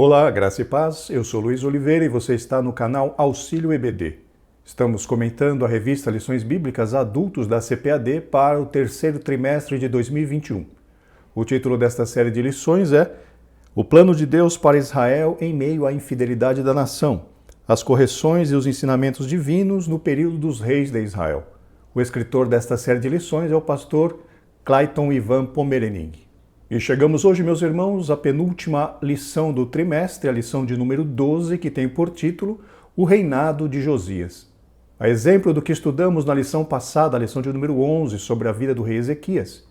Olá, graça e paz, eu sou Luiz Oliveira e você está no canal Auxílio EBD. Estamos comentando a revista Lições Bíblicas Adultos da CPAD para o terceiro trimestre de 2021. O título desta série de lições é O Plano de Deus para Israel em meio à infidelidade da nação, as correções e os ensinamentos divinos no período dos reis de Israel. O escritor desta série de lições é o pastor Clayton Ivan Pomerening. E chegamos hoje, meus irmãos, à penúltima lição do trimestre, a lição de número 12, que tem por título O Reinado de Josias. A exemplo do que estudamos na lição passada, a lição de número 11, sobre a vida do rei Ezequias,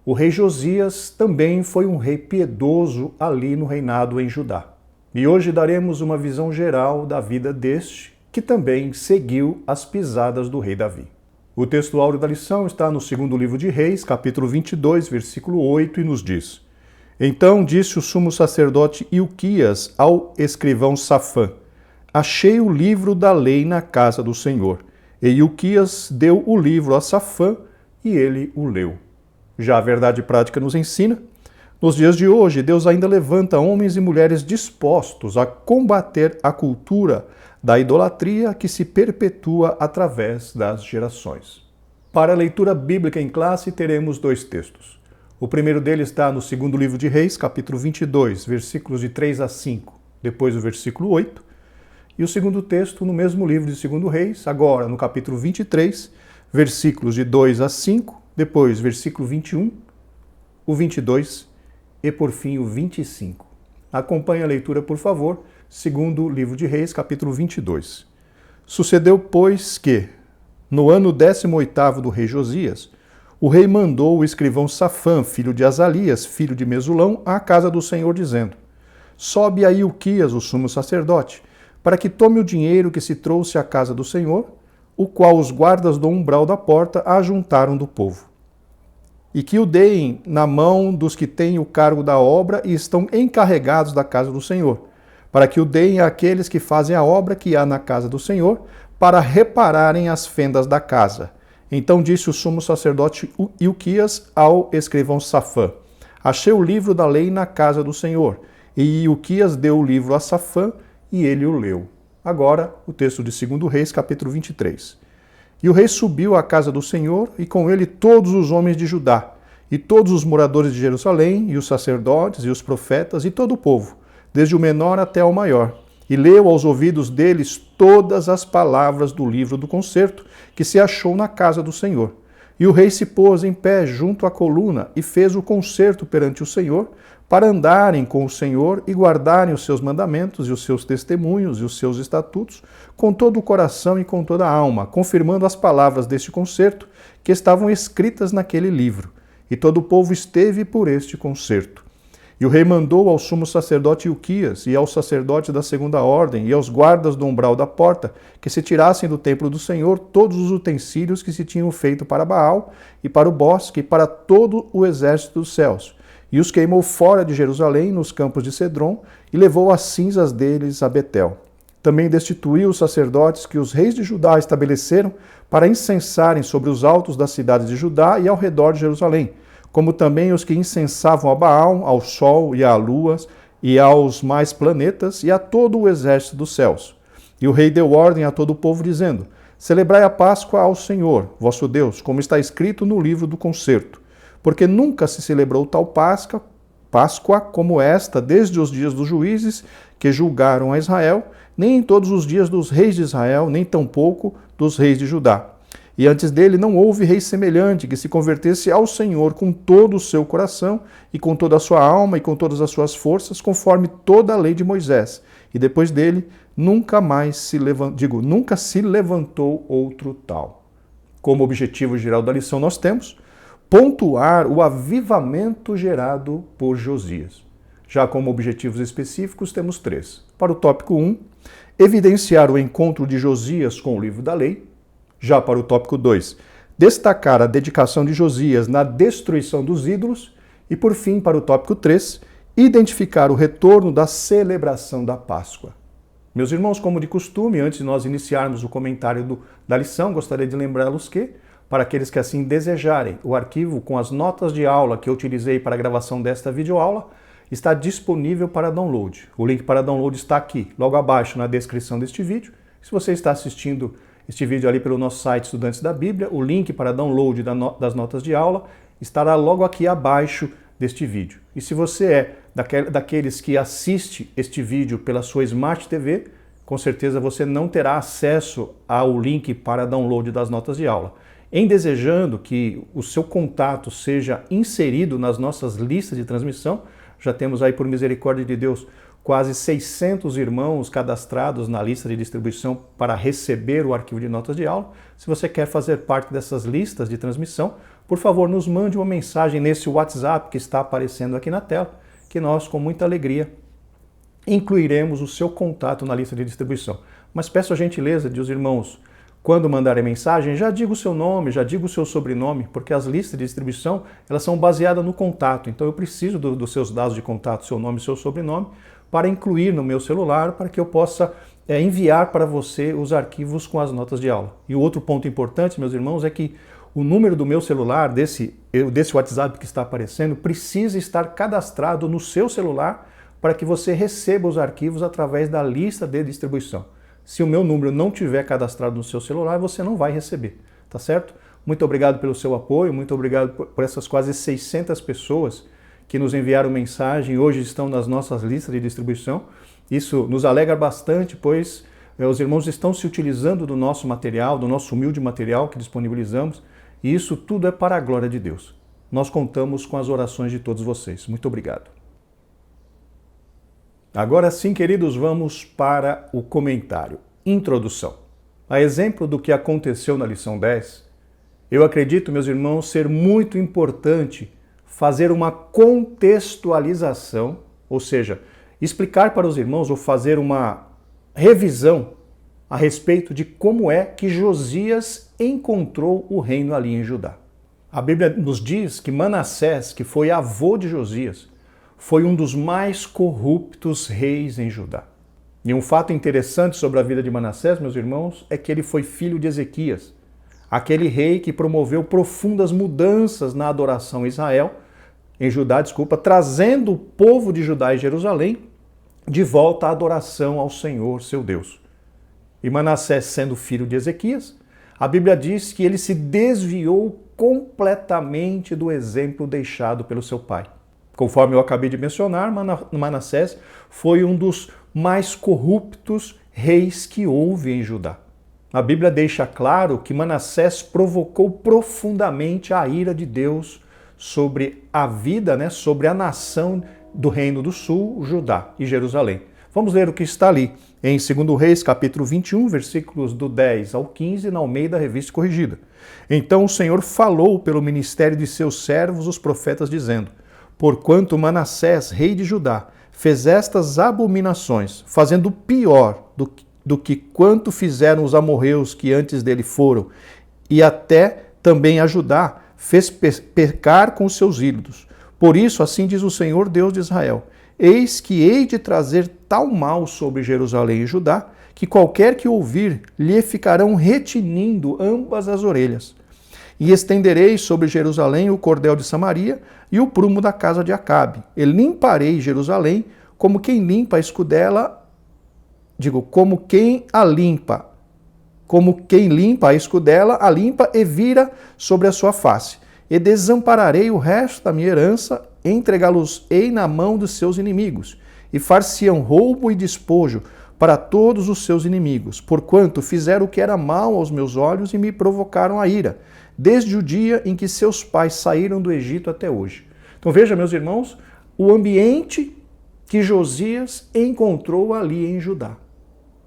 o rei Josias também foi um rei piedoso ali no reinado em Judá. E hoje daremos uma visão geral da vida deste, que também seguiu as pisadas do rei Davi. O texto áureo da lição está no segundo livro de Reis, capítulo 22, versículo 8, e nos diz: Então disse o sumo sacerdote Ilquias ao escrivão Safã: Achei o livro da lei na casa do Senhor. E Ilquias deu o livro a Safã e ele o leu. Já a verdade prática nos ensina: nos dias de hoje, Deus ainda levanta homens e mulheres dispostos a combater a cultura da idolatria que se perpetua através das gerações. Para a leitura bíblica em classe, teremos dois textos. O primeiro deles está no segundo livro de Reis, capítulo 22, versículos de 3 a 5, depois o versículo 8. E o segundo texto no mesmo livro de 2 Reis, agora no capítulo 23, versículos de 2 a 5, depois versículo 21, o 22 e por fim o 25. Acompanhe a leitura, por favor, segundo livro de Reis, capítulo 22. Sucedeu, pois, que, no ano 18º do rei Josias, o rei mandou o escrivão Safã, filho de Azalias, filho de Mesulão, à casa do Senhor, dizendo: Sobe a Ilquias, o sumo sacerdote, para que tome o dinheiro que se trouxe à casa do Senhor, o qual os guardas do umbral da porta ajuntaram do povo, e que o deem na mão dos que têm o cargo da obra e estão encarregados da casa do Senhor, para que o deem àqueles que fazem a obra que há na casa do Senhor, para repararem as fendas da casa. Então disse o sumo sacerdote Ilquias ao escrivão Safã: Achei o livro da lei na casa do Senhor. E Ilquias deu o livro a Safã e ele o leu. Agora, o texto de 2 Reis, capítulo 23. E o rei subiu à casa do Senhor, e com ele todos os homens de Judá, e todos os moradores de Jerusalém, e os sacerdotes, e os profetas, e todo o povo, desde o menor até o maior, e leu aos ouvidos deles todas as palavras do livro do concerto que se achou na casa do Senhor. E o rei se pôs em pé junto à coluna e fez o concerto perante o Senhor, para andarem com o Senhor e guardarem os seus mandamentos e os seus testemunhos e os seus estatutos com todo o coração e com toda a alma, confirmando as palavras deste concerto que estavam escritas naquele livro. E todo o povo esteve por este concerto. E o rei mandou ao sumo sacerdote Ilquias e aos sacerdotes da segunda ordem e aos guardas do umbral da porta que se tirassem do templo do Senhor todos os utensílios que se tinham feito para Baal e para o bosque e para todo o exército dos céus. E os queimou fora de Jerusalém, nos campos de Cedron, e levou as cinzas deles a Betel. Também destituiu os sacerdotes que os reis de Judá estabeleceram para incensarem sobre os altos das cidades de Judá e ao redor de Jerusalém, como também os que incensavam a Baal, ao sol e à lua, e aos mais planetas, e a todo o exército dos céus. E o rei deu ordem a todo o povo, dizendo: Celebrai a Páscoa ao Senhor, vosso Deus, como está escrito no livro do concerto. Porque nunca se celebrou tal Páscoa como esta, desde os dias dos juízes que julgaram a Israel, nem em todos os dias dos reis de Israel, nem tampouco dos reis de Judá. E antes dele não houve rei semelhante que se convertesse ao Senhor com todo o seu coração e com toda a sua alma e com todas as suas forças, conforme toda a lei de Moisés. E depois dele nunca se levantou outro tal. Como objetivo geral da lição nós temos pontuar o avivamento gerado por Josias. Já como objetivos específicos temos 3. Para o tópico 1, evidenciar o encontro de Josias com o livro da lei. Já para o tópico 2, destacar a dedicação de Josias na destruição dos ídolos. E por fim, para o tópico 3, identificar o retorno da celebração da Páscoa. Meus irmãos, como de costume, antes de nós iniciarmos o comentário da lição, gostaria de lembrá-los que, para aqueles que assim desejarem, o arquivo com as notas de aula que eu utilizei para a gravação desta videoaula está disponível para download. O link para download está aqui, logo abaixo na descrição deste vídeo. Se você está assistindo este vídeo ali pelo nosso site Estudantes da Bíblia, o link para download das notas de aula estará logo aqui abaixo deste vídeo. E se você é daqueles que assiste este vídeo pela sua Smart TV, com certeza você não terá acesso ao link para download das notas de aula. Em desejando que o seu contato seja inserido nas nossas listas de transmissão, já temos aí, por misericórdia de Deus, quase 600 irmãos cadastrados na lista de distribuição para receber o arquivo de notas de aula. Se você quer fazer parte dessas listas de transmissão, por favor, nos mande uma mensagem nesse WhatsApp que está aparecendo aqui na tela, que nós, com muita alegria, incluiremos o seu contato na lista de distribuição. Mas peço a gentileza de os irmãos, quando mandarem mensagem, já diga o seu nome, já diga o seu sobrenome, porque as listas de distribuição, elas são baseadas no contato. Então eu preciso dos seus dados de contato, seu nome e seu sobrenome, para incluir no meu celular, para que eu possa enviar para você os arquivos com as notas de aula. E o outro ponto importante, meus irmãos, é que o número do meu celular, desse WhatsApp que está aparecendo, precisa estar cadastrado no seu celular para que você receba os arquivos através da lista de distribuição. Se o meu número não tiver cadastrado no seu celular, você não vai receber, tá certo? Muito obrigado pelo seu apoio, muito obrigado por essas quase 600 pessoas que nos enviaram mensagem e hoje estão nas nossas listas de distribuição. Isso nos alegra bastante, pois os irmãos estão se utilizando do nosso material, do nosso humilde material que disponibilizamos, e isso tudo é para a glória de Deus. Nós contamos com as orações de todos vocês. Muito obrigado. Agora sim, queridos, vamos para o comentário. Introdução. A exemplo do que aconteceu na lição 10, eu acredito, meus irmãos, ser muito importante fazer uma contextualização, ou seja, explicar para os irmãos ou fazer uma revisão a respeito de como é que Josias encontrou o reino ali em Judá. A Bíblia nos diz que Manassés, que foi avô de Josias, foi um dos mais corruptos reis em Judá. E um fato interessante sobre a vida de Manassés, meus irmãos, é que ele foi filho de Ezequias, aquele rei que promoveu profundas mudanças na adoração em Judá, trazendo o povo de Judá e Jerusalém de volta à adoração ao Senhor, seu Deus. E Manassés, sendo filho de Ezequias, a Bíblia diz que ele se desviou completamente do exemplo deixado pelo seu pai. Conforme eu acabei de mencionar, Manassés foi um dos mais corruptos reis que houve em Judá. A Bíblia deixa claro que Manassés provocou profundamente a ira de Deus sobre a vida, sobre a nação do Reino do Sul, Judá e Jerusalém. Vamos ler o que está ali em 2 Reis, capítulo 21, versículos do 10 ao 15, na Almeida Revista Corrigida. Então o Senhor falou pelo ministério de seus servos, os profetas, dizendo: porquanto Manassés, rei de Judá, fez estas abominações, fazendo pior do que quanto fizeram os amorreus que antes dele foram, e até também a Judá fez pecar com os seus ídolos. Por isso, assim diz o Senhor Deus de Israel: eis que hei de trazer tal mal sobre Jerusalém e Judá, que qualquer que ouvir lhe ficarão retinindo ambas as orelhas. E estenderei sobre Jerusalém o cordel de Samaria e o prumo da casa de Acabe. E limparei Jerusalém como quem limpa a escudela, como quem limpa a escudela, a limpa e vira sobre a sua face. E desampararei o resto da minha herança, entregá-los-ei na mão dos seus inimigos, e far-se-ão roubo e despojo para todos os seus inimigos, porquanto fizeram o que era mal aos meus olhos e me provocaram a ira, desde o dia em que seus pais saíram do Egito até hoje. Então veja, meus irmãos, o ambiente que Josias encontrou ali em Judá.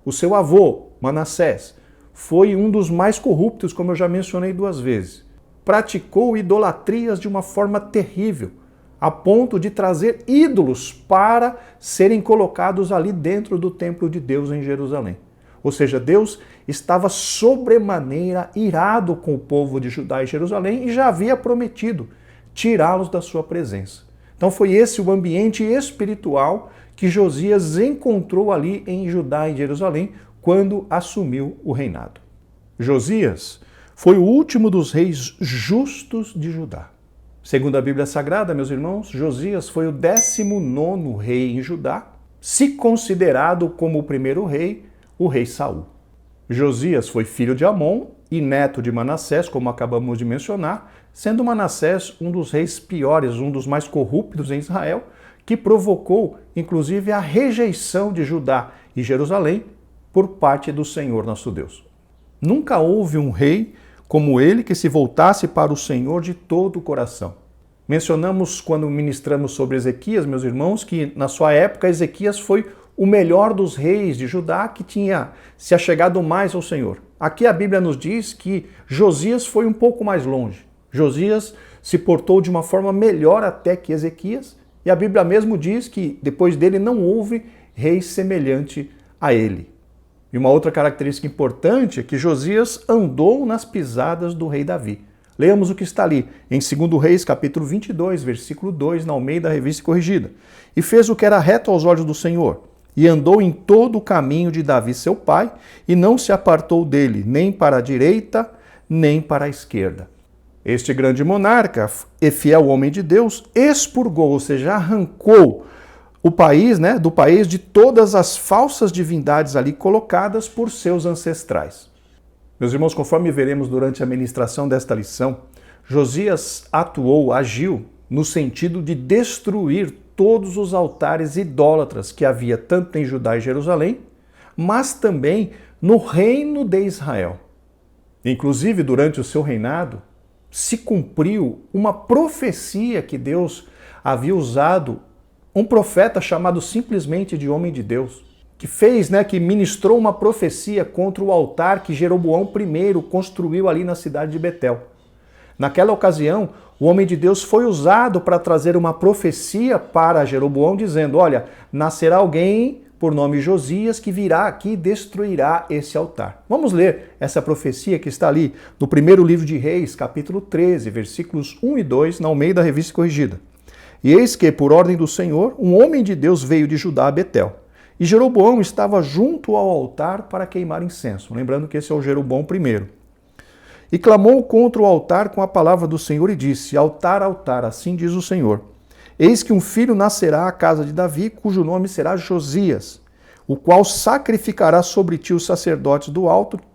O seu avô, Manassés, foi um dos mais corruptos, como eu já mencionei 2 vezes. Praticou idolatrias de uma forma terrível, a ponto de trazer ídolos para serem colocados ali dentro do templo de Deus em Jerusalém. Ou seja, Deus estava sobremaneira irado com o povo de Judá e Jerusalém e já havia prometido tirá-los da sua presença. Então foi esse o ambiente espiritual que Josias encontrou ali em Judá e Jerusalém quando assumiu o reinado. Josias foi o último dos reis justos de Judá. Segundo a Bíblia Sagrada, meus irmãos, Josias foi o 19º rei em Judá, se considerado como o primeiro rei, o rei Saul. Josias foi filho de Amon e neto de Manassés, como acabamos de mencionar, sendo Manassés um dos reis piores, um dos mais corruptos em Israel, que provocou, inclusive, a rejeição de Judá e Jerusalém por parte do Senhor nosso Deus. Nunca houve um rei como ele que se voltasse para o Senhor de todo o coração. Mencionamos quando ministramos sobre Ezequias, meus irmãos, que na sua época Ezequias foi o melhor dos reis de Judá que tinha se achegado mais ao Senhor. Aqui a Bíblia nos diz que Josias foi um pouco mais longe. Josias se portou de uma forma melhor até que Ezequias, e a Bíblia mesmo diz que depois dele não houve rei semelhante a ele. E uma outra característica importante é que Josias andou nas pisadas do rei Davi. Leamos o que está ali, em 2 Reis, capítulo 22, versículo 2, na Almeida Revista e Corrigida. E fez o que era reto aos olhos do Senhor, e andou em todo o caminho de Davi seu pai, e não se apartou dele, nem para a direita, nem para a esquerda. Este grande monarca e fiel homem de Deus expurgou, ou seja, arrancou o país, do país de todas as falsas divindades ali colocadas por seus ancestrais. Meus irmãos, conforme veremos durante a ministração desta lição, Josias agiu no sentido de destruir todos os altares idólatras que havia tanto em Judá e Jerusalém, mas também no reino de Israel. Inclusive, durante o seu reinado, se cumpriu uma profecia que Deus havia usado, um profeta chamado simplesmente de homem de Deus, que ministrou uma profecia contra o altar que Jeroboão I construiu ali na cidade de Betel. Naquela ocasião, o homem de Deus foi usado para trazer uma profecia para Jeroboão, dizendo, olha, nascerá alguém por nome Josias que virá aqui e destruirá esse altar. Vamos ler essa profecia que está ali no primeiro livro de Reis, capítulo 13, versículos 1 e 2, na Almeida Revista e Corrigida. E eis que, por ordem do Senhor, um homem de Deus veio de Judá a Betel. E Jeroboão estava junto ao altar para queimar incenso. Lembrando que esse é o Jeroboão I. E clamou contra o altar com a palavra do Senhor e disse, altar, altar, assim diz o Senhor. Eis que um filho nascerá à casa de Davi, cujo nome será Josias, o qual sacrificará sobre ti os sacerdotes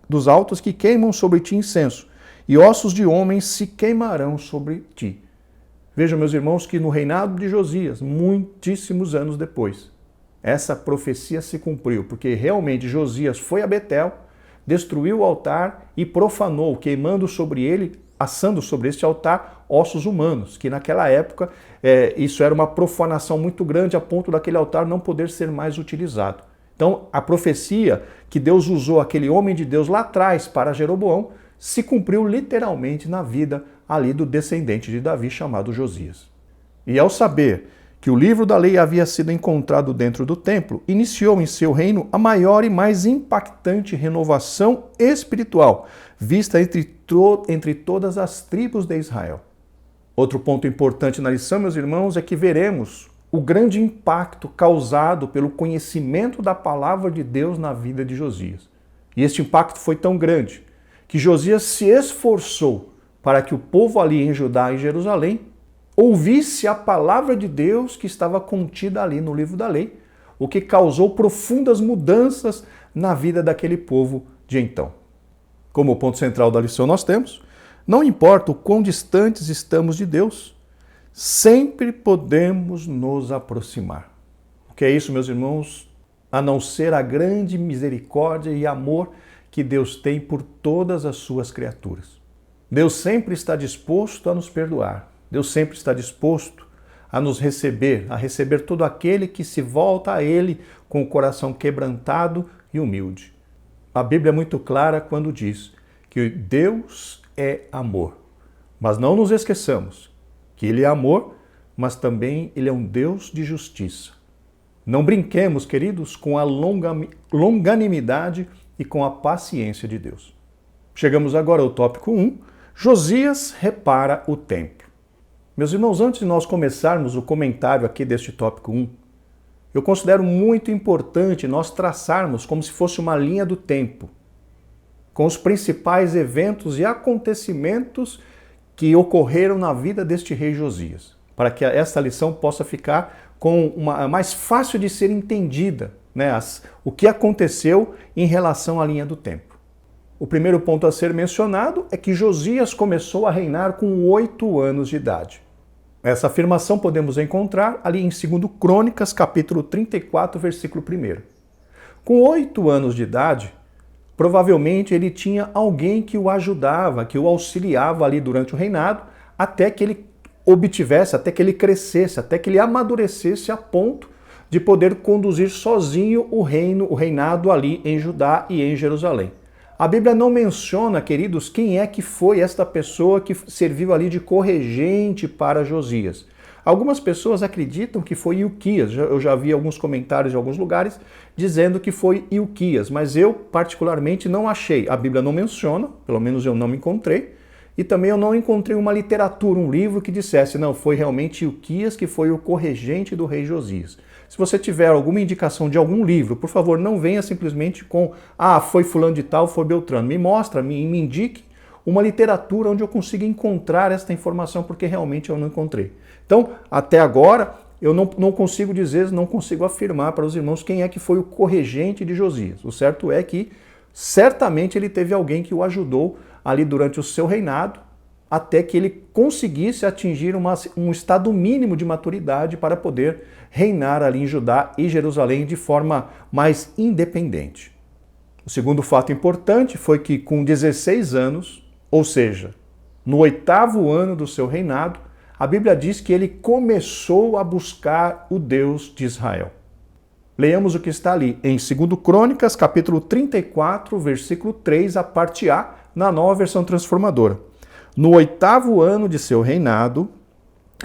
dos altos que queimam sobre ti incenso, e ossos de homens se queimarão sobre ti. Vejam, meus irmãos, que no reinado de Josias, muitíssimos anos depois, essa profecia se cumpriu, porque realmente Josias foi a Betel, destruiu o altar e profanou, queimando sobre ele, assando sobre este altar, ossos humanos, que naquela época isso era uma profanação muito grande a ponto daquele altar não poder ser mais utilizado. Então, a profecia que Deus usou aquele homem de Deus lá atrás para Jeroboão se cumpriu literalmente na vida ali do descendente de Davi chamado Josias. E ao saber que o livro da lei havia sido encontrado dentro do templo, iniciou em seu reino a maior e mais impactante renovação espiritual, vista entre todas as tribos de Israel. Outro ponto importante na lição, meus irmãos, é que veremos o grande impacto causado pelo conhecimento da palavra de Deus na vida de Josias. E este impacto foi tão grande que Josias se esforçou para que o povo ali em Judá e Jerusalém ouvisse a palavra de Deus que estava contida ali no livro da lei, o que causou profundas mudanças na vida daquele povo de então. Como ponto central da lição nós temos, não importa o quão distantes estamos de Deus, sempre podemos nos aproximar. O que é isso, meus irmãos? A não ser a grande misericórdia e amor que Deus tem por todas as suas criaturas. Deus sempre está disposto a nos perdoar. Deus sempre está disposto a nos receber, a receber todo aquele que se volta a Ele com o coração quebrantado e humilde. A Bíblia é muito clara quando diz que Deus é amor. Mas não nos esqueçamos que Ele é amor, mas também Ele é um Deus de justiça. Não brinquemos, queridos, com a longanimidade e com a paciência de Deus. Chegamos agora ao tópico 1. Josias repara o templo. Meus irmãos, antes de nós começarmos o comentário aqui deste tópico 1, eu considero muito importante nós traçarmos como se fosse uma linha do tempo, com os principais eventos e acontecimentos que ocorreram na vida deste rei Josias, para que esta lição possa ficar mais fácil de ser entendida, né? O que aconteceu em relação à linha do tempo. O primeiro ponto a ser mencionado é que Josias começou a reinar com 8 anos de idade. Essa afirmação podemos encontrar ali em 2 Crônicas, capítulo 34, versículo 1. Com 8 anos de idade, provavelmente ele tinha alguém que o ajudava, que o auxiliava ali durante o reinado, até que ele obtivesse, até que ele crescesse, até que ele amadurecesse a ponto de poder conduzir sozinho o reinado ali em Judá e em Jerusalém. A Bíblia não menciona, queridos, quem é que foi esta pessoa que serviu ali de corregente para Josias. Algumas pessoas acreditam que foi Ilquias. Eu já vi alguns comentários em alguns lugares dizendo que foi Ilquias, mas eu particularmente não achei. A Bíblia não menciona, pelo menos eu não me encontrei, e também eu não encontrei uma literatura, um livro que dissesse, não, foi realmente Ilquias que foi o corregente do rei Josias. Se você tiver alguma indicação de algum livro, por favor, não venha simplesmente com, foi fulano de tal, foi Beltrano. Me mostra, me indique uma literatura onde eu consiga encontrar esta informação, porque realmente eu não encontrei. Então, até agora, eu não consigo dizer, não consigo afirmar para os irmãos quem é que foi o corregente de Josias. O certo é que, certamente, ele teve alguém que o ajudou ali durante o seu reinado, até que ele conseguisse atingir um estado mínimo de maturidade para poder reinar ali em Judá e Jerusalém de forma mais independente. O segundo fato importante foi que com 16 anos, ou seja, no 8º ano do seu reinado, a Bíblia diz que ele começou a buscar o Deus de Israel. Leamos o que está ali em 2 Crônicas, capítulo 34, versículo 3, a parte A, na Nova Versão Transformadora. No 8º ano de seu reinado,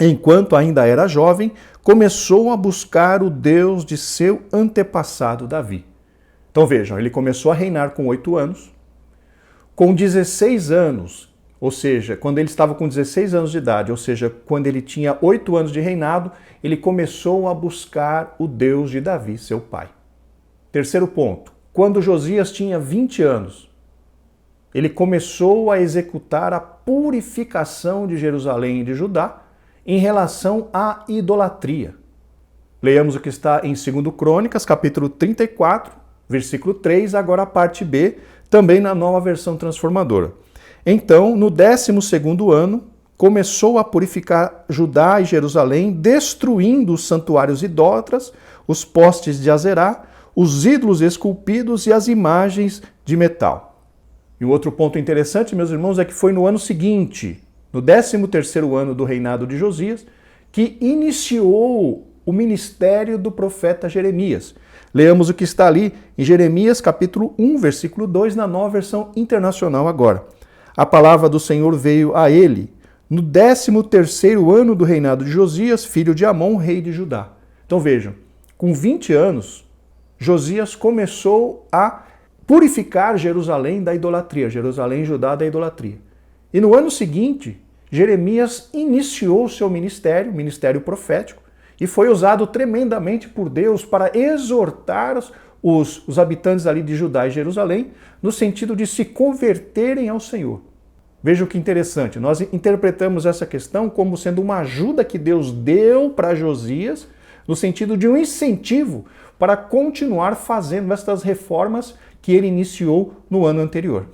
enquanto ainda era jovem, começou a buscar o Deus de seu antepassado Davi. Então vejam, ele começou a reinar com 8 anos. Com 16 anos, ou seja, quando ele estava com 16 anos de idade, ou seja, quando ele tinha 8 anos de reinado, ele começou a buscar o Deus de Davi, seu pai. Terceiro ponto, quando Josias tinha 20 anos, ele começou a executar a purificação de Jerusalém e de Judá em relação à idolatria. Leamos o que está em 2 Crônicas, capítulo 34, versículo 3, agora a parte B, também na Nova Versão Transformadora. Então, no 12º ano, começou a purificar Judá e Jerusalém, destruindo os santuários idólatras, os postes de Azerá, os ídolos esculpidos e as imagens de metal. E o outro ponto interessante, meus irmãos, é que foi no ano seguinte, no 13º ano do reinado de Josias, que iniciou o ministério do profeta Jeremias. Leamos o que está ali em Jeremias, capítulo 1, versículo 2, na Nova Versão Internacional agora. A palavra do Senhor veio a ele no 13º ano do reinado de Josias, filho de Amon, rei de Judá. Então vejam, com 20 anos, Josias começou a purificar Jerusalém da idolatria, Jerusalém e Judá da idolatria. E no ano seguinte, Jeremias iniciou seu ministério profético, e foi usado tremendamente por Deus para exortar os habitantes ali de Judá e Jerusalém no sentido de se converterem ao Senhor. Vejam que interessante, nós interpretamos essa questão como sendo uma ajuda que Deus deu para Josias, no sentido de um incentivo para continuar fazendo estas reformas que ele iniciou no ano anterior.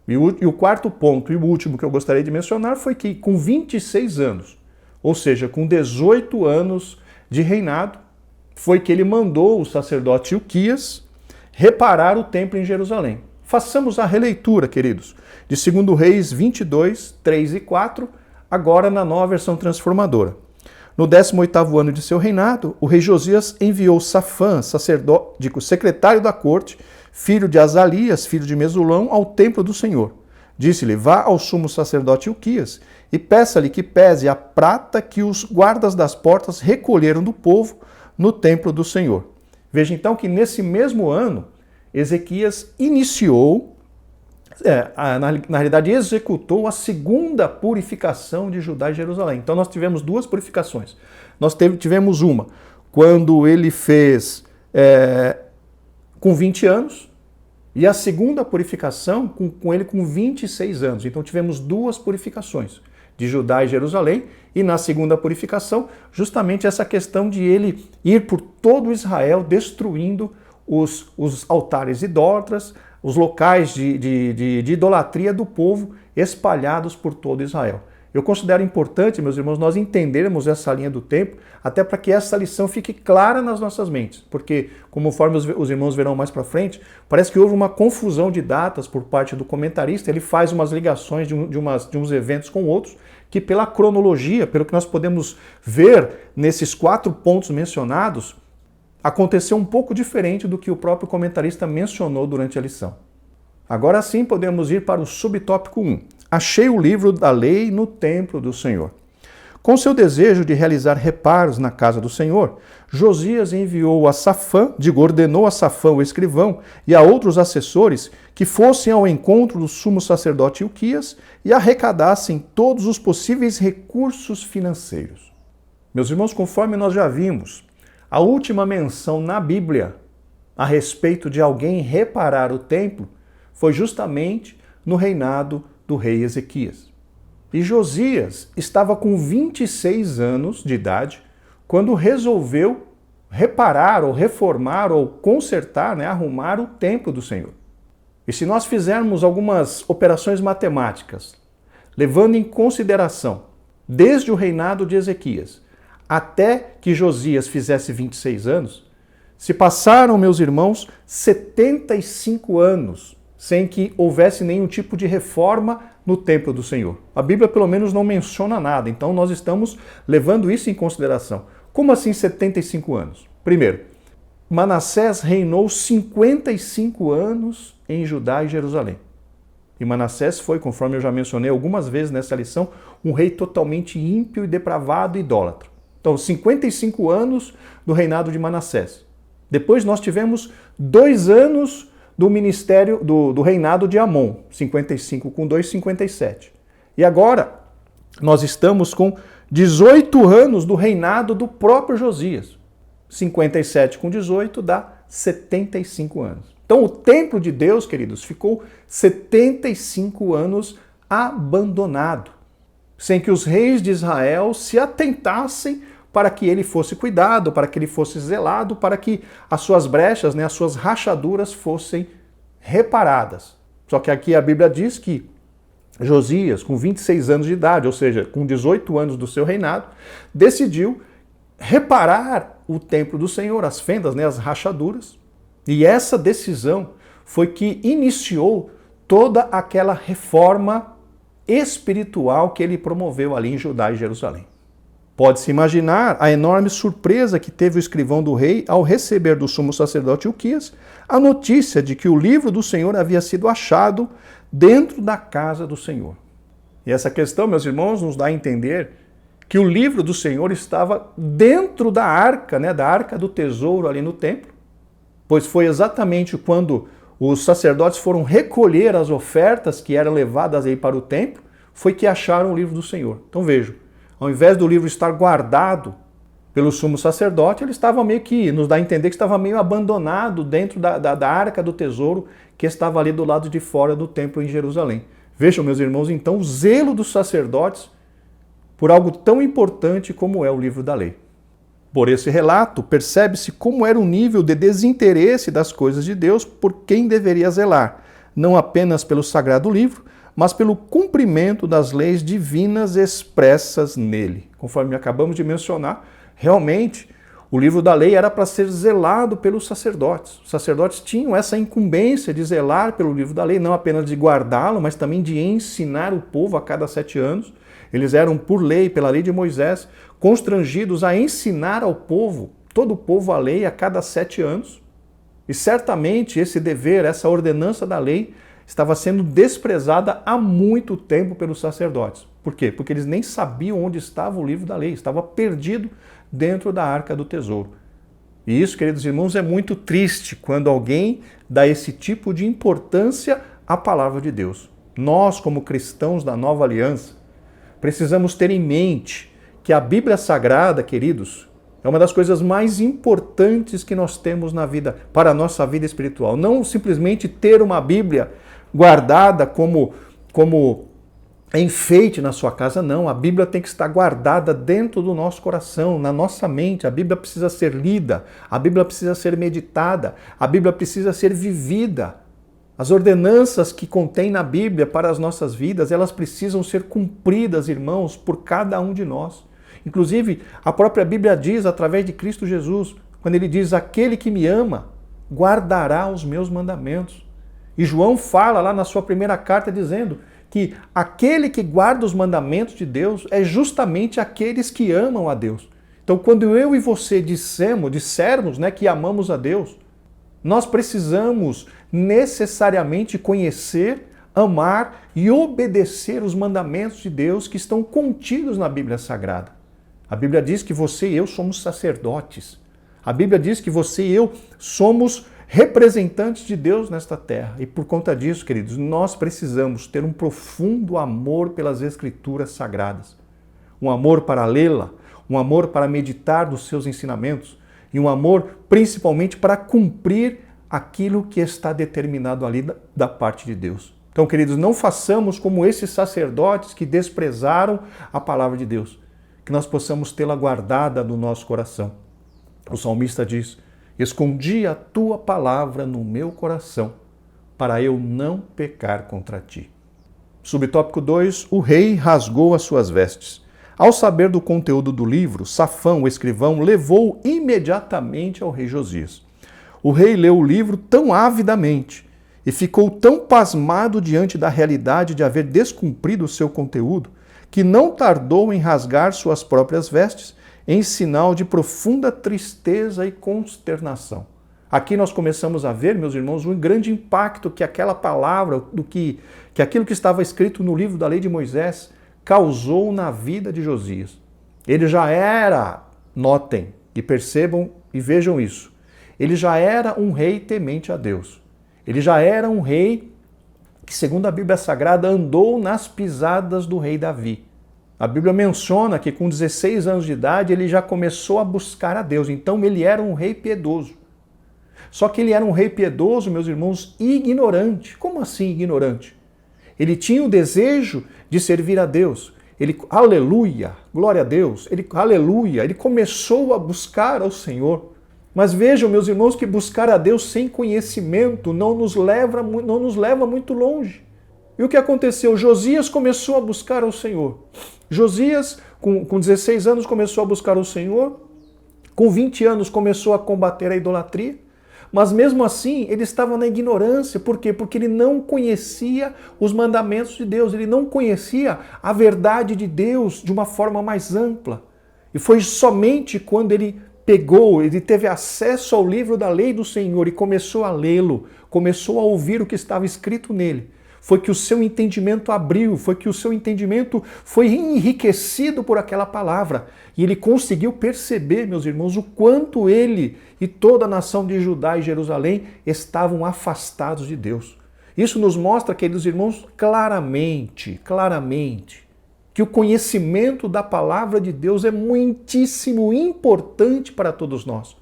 E o quarto ponto, e o último que eu gostaria de mencionar, foi que com 26 anos, ou seja, com 18 anos de reinado, foi que ele mandou o sacerdote Ilquias reparar o templo em Jerusalém. Façamos a releitura, queridos, de 2 Reis 22, 3 e 4, agora na Nova Versão Transformadora. No 18º ano de seu reinado, o rei Josias enviou Safã, secretário da corte, filho de Azalias, filho de Mesulão, ao templo do Senhor. Disse-lhe, vá ao sumo sacerdote Ilquias e peça-lhe que pese a prata que os guardas das portas recolheram do povo no templo do Senhor. Veja então que nesse mesmo ano, Ezequias iniciou, na realidade executou a segunda purificação de Judá e Jerusalém. Então nós tivemos duas purificações. Nós tivemos uma quando ele fez com 20 anos, e a segunda purificação com ele com 26 anos. Então tivemos duas purificações. de Judá e Jerusalém, e na segunda purificação, justamente essa questão de ele ir por todo Israel destruindo os altares idólatras, os locais de idolatria do povo espalhados por todo Israel. Eu considero importante, meus irmãos, nós entendermos essa linha do tempo, até para que essa lição fique clara nas nossas mentes. Porque, conforme os irmãos verão mais para frente, parece que houve uma confusão de datas por parte do comentarista. Ele faz umas ligações de uns eventos com outros, que pela cronologia, pelo que nós podemos ver nesses 4 pontos mencionados, aconteceu um pouco diferente do que o próprio comentarista mencionou durante a lição. Agora sim podemos ir para o subtópico 1. Achei o livro da lei no templo do Senhor. Com seu desejo de realizar reparos na casa do Senhor, Josias ordenou a Safã, o escrivão, e a outros assessores que fossem ao encontro do sumo sacerdote Ilquias e arrecadassem todos os possíveis recursos financeiros. Meus irmãos, conforme nós já vimos, a última menção na Bíblia a respeito de alguém reparar o templo foi justamente no reinado do rei Ezequias. E Josias estava com 26 anos de idade quando resolveu reparar ou reformar ou consertar, arrumar o templo do Senhor. E se nós fizermos algumas operações matemáticas, levando em consideração desde o reinado de Ezequias até que Josias fizesse 26 anos, se passaram, meus irmãos, 75 anos sem que houvesse nenhum tipo de reforma no templo do Senhor. A Bíblia, pelo menos, não menciona nada, então nós estamos levando isso em consideração. Como assim 75 anos? Primeiro, Manassés reinou 55 anos em Judá e Jerusalém. E Manassés foi, conforme eu já mencionei algumas vezes nessa lição, um rei totalmente ímpio e depravado e idólatra. Então, 55 anos do reinado de Manassés. Depois nós tivemos 2 anos do ministério, do reinado de Amon, 55 com 2, 57. E agora nós estamos com 18 anos do reinado do próprio Josias. 57 com 18 dá 75 anos. Então o templo de Deus, queridos, ficou 75 anos abandonado, sem que os reis de Israel se atentassem para que ele fosse cuidado, para que ele fosse zelado, para que as suas brechas, as suas rachaduras fossem reparadas. Só que aqui a Bíblia diz que Josias, com 26 anos de idade, ou seja, com 18 anos do seu reinado, decidiu reparar o templo do Senhor, as fendas, as rachaduras. E essa decisão foi que iniciou toda aquela reforma espiritual que ele promoveu ali em Judá e Jerusalém. Pode-se imaginar a enorme surpresa que teve o escrivão do rei ao receber do sumo sacerdote Ilquias a notícia de que o livro do Senhor havia sido achado dentro da casa do Senhor. E essa questão, meus irmãos, nos dá a entender que o livro do Senhor estava dentro da arca do tesouro ali no templo, pois foi exatamente quando os sacerdotes foram recolher as ofertas que eram levadas aí para o templo, foi que acharam o livro do Senhor. Então vejam, ao invés do livro estar guardado pelo sumo sacerdote, ele estava meio que, nos dá a entender que estava meio abandonado dentro da arca do tesouro que estava ali do lado de fora do templo em Jerusalém. Vejam, meus irmãos, então, o zelo dos sacerdotes por algo tão importante como é o livro da lei. Por esse relato, percebe-se como era o nível de desinteresse das coisas de Deus por quem deveria zelar, não apenas pelo sagrado livro, mas pelo cumprimento das leis divinas expressas nele. Conforme acabamos de mencionar, realmente o livro da lei era para ser zelado pelos sacerdotes. Os sacerdotes tinham essa incumbência de zelar pelo livro da lei, não apenas de guardá-lo, mas também de ensinar o povo a cada 7 anos. Eles eram, por lei, pela lei de Moisés, constrangidos a ensinar ao povo, todo o povo, a lei a cada 7 anos. E certamente esse dever, essa ordenança da lei, estava sendo desprezada há muito tempo pelos sacerdotes. Por quê? Porque eles nem sabiam onde estava o livro da lei, estava perdido dentro da arca do tesouro. E isso, queridos irmãos, é muito triste quando alguém dá esse tipo de importância à palavra de Deus. Nós, como cristãos da nova aliança, precisamos ter em mente que a Bíblia Sagrada, queridos, é uma das coisas mais importantes que nós temos na vida, para a nossa vida espiritual. Não simplesmente ter uma Bíblia guardada como enfeite na sua casa, não. A Bíblia tem que estar guardada dentro do nosso coração, na nossa mente. A Bíblia precisa ser lida, a Bíblia precisa ser meditada, a Bíblia precisa ser vivida. As ordenanças que contém na Bíblia para as nossas vidas, elas precisam ser cumpridas, irmãos, por cada um de nós. Inclusive, a própria Bíblia diz, através de Cristo Jesus, quando ele diz, aquele que me ama, guardará os meus mandamentos. E João fala lá na sua primeira carta dizendo que aquele que guarda os mandamentos de Deus é justamente aqueles que amam a Deus. Então, quando eu e você dissermos, né, que amamos a Deus, nós precisamos necessariamente conhecer, amar e obedecer os mandamentos de Deus que estão contidos na Bíblia Sagrada. A Bíblia diz que você e eu somos sacerdotes. A Bíblia diz que você e eu somos representantes de Deus nesta terra. E por conta disso, queridos, nós precisamos ter um profundo amor pelas Escrituras Sagradas. Um amor para lê-la, um amor para meditar dos seus ensinamentos e um amor principalmente para cumprir aquilo que está determinado ali da parte de Deus. Então, queridos, não façamos como esses sacerdotes que desprezaram a palavra de Deus, que nós possamos tê-la guardada no nosso coração. O salmista diz, escondi a tua palavra no meu coração, para eu não pecar contra ti. Subtópico 2, o rei rasgou as suas vestes. Ao saber do conteúdo do livro, Safão, o escrivão, levou imediatamente ao rei Josias. O rei leu o livro tão avidamente e ficou tão pasmado diante da realidade de haver descumprido o seu conteúdo, que não tardou em rasgar suas próprias vestes, em sinal de profunda tristeza e consternação. Aqui nós começamos a ver, meus irmãos, um grande impacto que aquela palavra, que aquilo que estava escrito no livro da lei de Moisés, causou na vida de Josias. Ele já era, notem e percebam e vejam isso, ele já era um rei temente a Deus. Ele já era um rei que, segundo a Bíblia Sagrada, andou nas pisadas do rei Davi. A Bíblia menciona que com 16 anos de idade ele já começou a buscar a Deus. Então ele era um rei piedoso. Só que ele era um rei piedoso, meus irmãos, ignorante. Como assim ignorante? Ele tinha o desejo de servir a Deus. Ele, aleluia, glória a Deus, ele começou a buscar ao Senhor. Mas vejam, meus irmãos, que buscar a Deus sem conhecimento não nos leva muito longe. E o que aconteceu? Josias começou a buscar ao Senhor. Josias, com 16 anos, começou a buscar o Senhor. Com 20 anos, começou a combater a idolatria. Mas mesmo assim, ele estava na ignorância. Por quê? Porque ele não conhecia os mandamentos de Deus. Ele não conhecia a verdade de Deus de uma forma mais ampla. E foi somente quando ele teve acesso ao livro da lei do Senhor e começou a lê-lo, começou a ouvir o que estava escrito nele. Foi que o seu entendimento abriu, foi que o seu entendimento foi enriquecido por aquela palavra. E ele conseguiu perceber, meus irmãos, o quanto ele e toda a nação de Judá e Jerusalém estavam afastados de Deus. Isso nos mostra, queridos irmãos, claramente, que o conhecimento da palavra de Deus é muitíssimo importante para todos nós.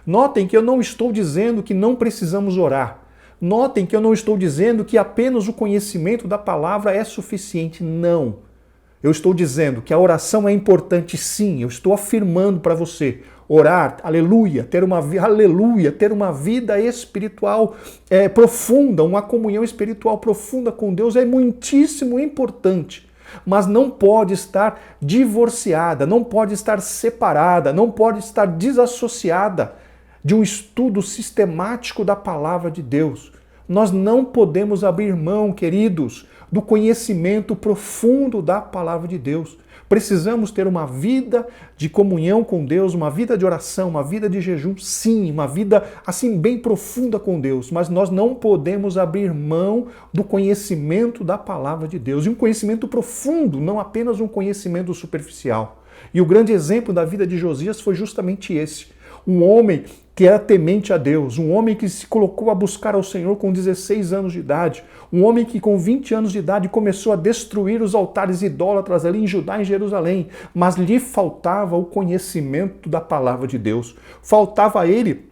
Notem que eu não estou dizendo que não precisamos orar. Notem que eu não estou dizendo que apenas o conhecimento da palavra é suficiente. Não. Eu estou dizendo que a oração é importante, sim. Eu estou afirmando para você, orar, aleluia, ter uma vida espiritual profunda, uma comunhão espiritual profunda com Deus é muitíssimo importante. Mas não pode estar divorciada, não pode estar separada, não pode estar desassociada de um estudo sistemático da palavra de Deus. Nós não podemos abrir mão, queridos, do conhecimento profundo da palavra de Deus. Precisamos ter uma vida de comunhão com Deus, uma vida de oração, uma vida de jejum, sim, uma vida assim bem profunda com Deus, mas nós não podemos abrir mão do conhecimento da palavra de Deus, e um conhecimento profundo, não apenas um conhecimento superficial. E o grande exemplo da vida de Josias foi justamente esse. Um homem que era temente a Deus, um homem que se colocou a buscar ao Senhor com 16 anos de idade, um homem que com 20 anos de idade começou a destruir os altares idólatras ali em Judá e em Jerusalém, mas lhe faltava o conhecimento da palavra de Deus, faltava a ele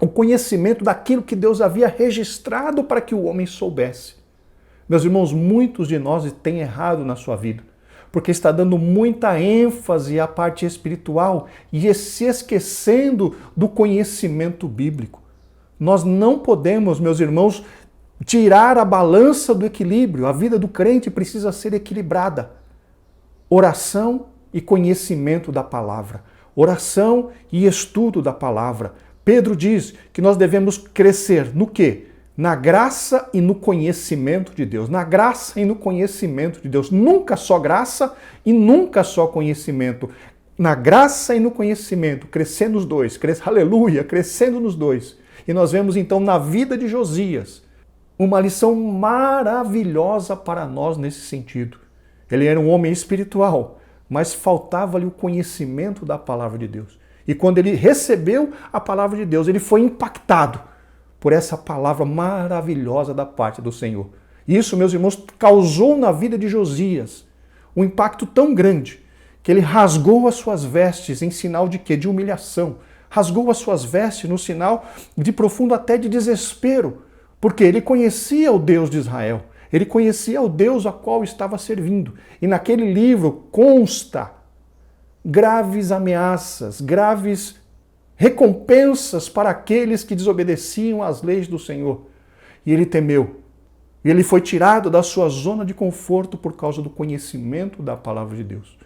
o conhecimento daquilo que Deus havia registrado para que o homem soubesse. Meus irmãos, muitos de nós têm errado na sua vida, porque está dando muita ênfase à parte espiritual e se esquecendo do conhecimento bíblico. Nós não podemos, meus irmãos, tirar a balança do equilíbrio. A vida do crente precisa ser equilibrada. Oração e conhecimento da palavra. Oração e estudo da palavra. Pedro diz que nós devemos crescer no quê? Na graça e no conhecimento de Deus. Na graça e no conhecimento de Deus. Nunca só graça e nunca só conhecimento. Na graça e no conhecimento, crescendo os dois. Aleluia, crescendo nos dois. E nós vemos então na vida de Josias uma lição maravilhosa para nós nesse sentido. Ele era um homem espiritual, mas faltava-lhe o conhecimento da palavra de Deus. E quando ele recebeu a palavra de Deus, ele foi impactado por essa palavra maravilhosa da parte do Senhor. E isso, meus irmãos, causou na vida de Josias um impacto tão grande que ele rasgou as suas vestes em sinal de quê? De humilhação. Rasgou as suas vestes no sinal de profundo até de desespero, porque ele conhecia o Deus de Israel. Ele conhecia o Deus a qual estava servindo. E naquele livro consta graves ameaças, graves recompensas para aqueles que desobedeciam às leis do Senhor. E ele temeu. E ele foi tirado da sua zona de conforto por causa do conhecimento da palavra de Deus.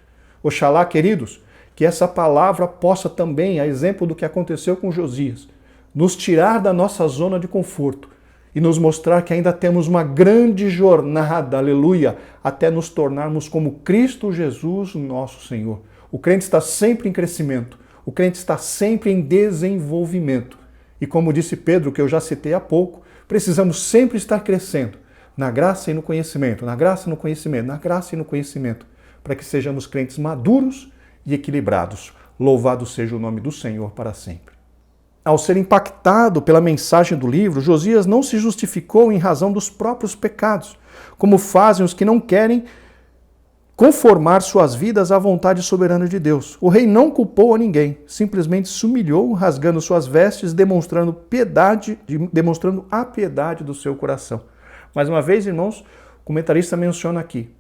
Oxalá, queridos, que essa palavra possa também, a exemplo do que aconteceu com Josias, nos tirar da nossa zona de conforto e nos mostrar que ainda temos uma grande jornada, aleluia, até nos tornarmos como Cristo Jesus, nosso Senhor. O crente está sempre em crescimento, o crente está sempre em desenvolvimento. E como disse Pedro, que eu já citei há pouco, precisamos sempre estar crescendo na graça e no conhecimento, na graça e no conhecimento, na graça e no conhecimento, para que sejamos crentes maduros e equilibrados. Louvado seja o nome do Senhor para sempre. Ao ser impactado pela mensagem do livro, Josias não se justificou em razão dos próprios pecados, como fazem os que não querem conformar suas vidas à vontade soberana de Deus. O rei não culpou a ninguém, simplesmente se humilhou, rasgando suas vestes, demonstrando a piedade do seu coração. Mais uma vez, irmãos, o comentarista menciona aqui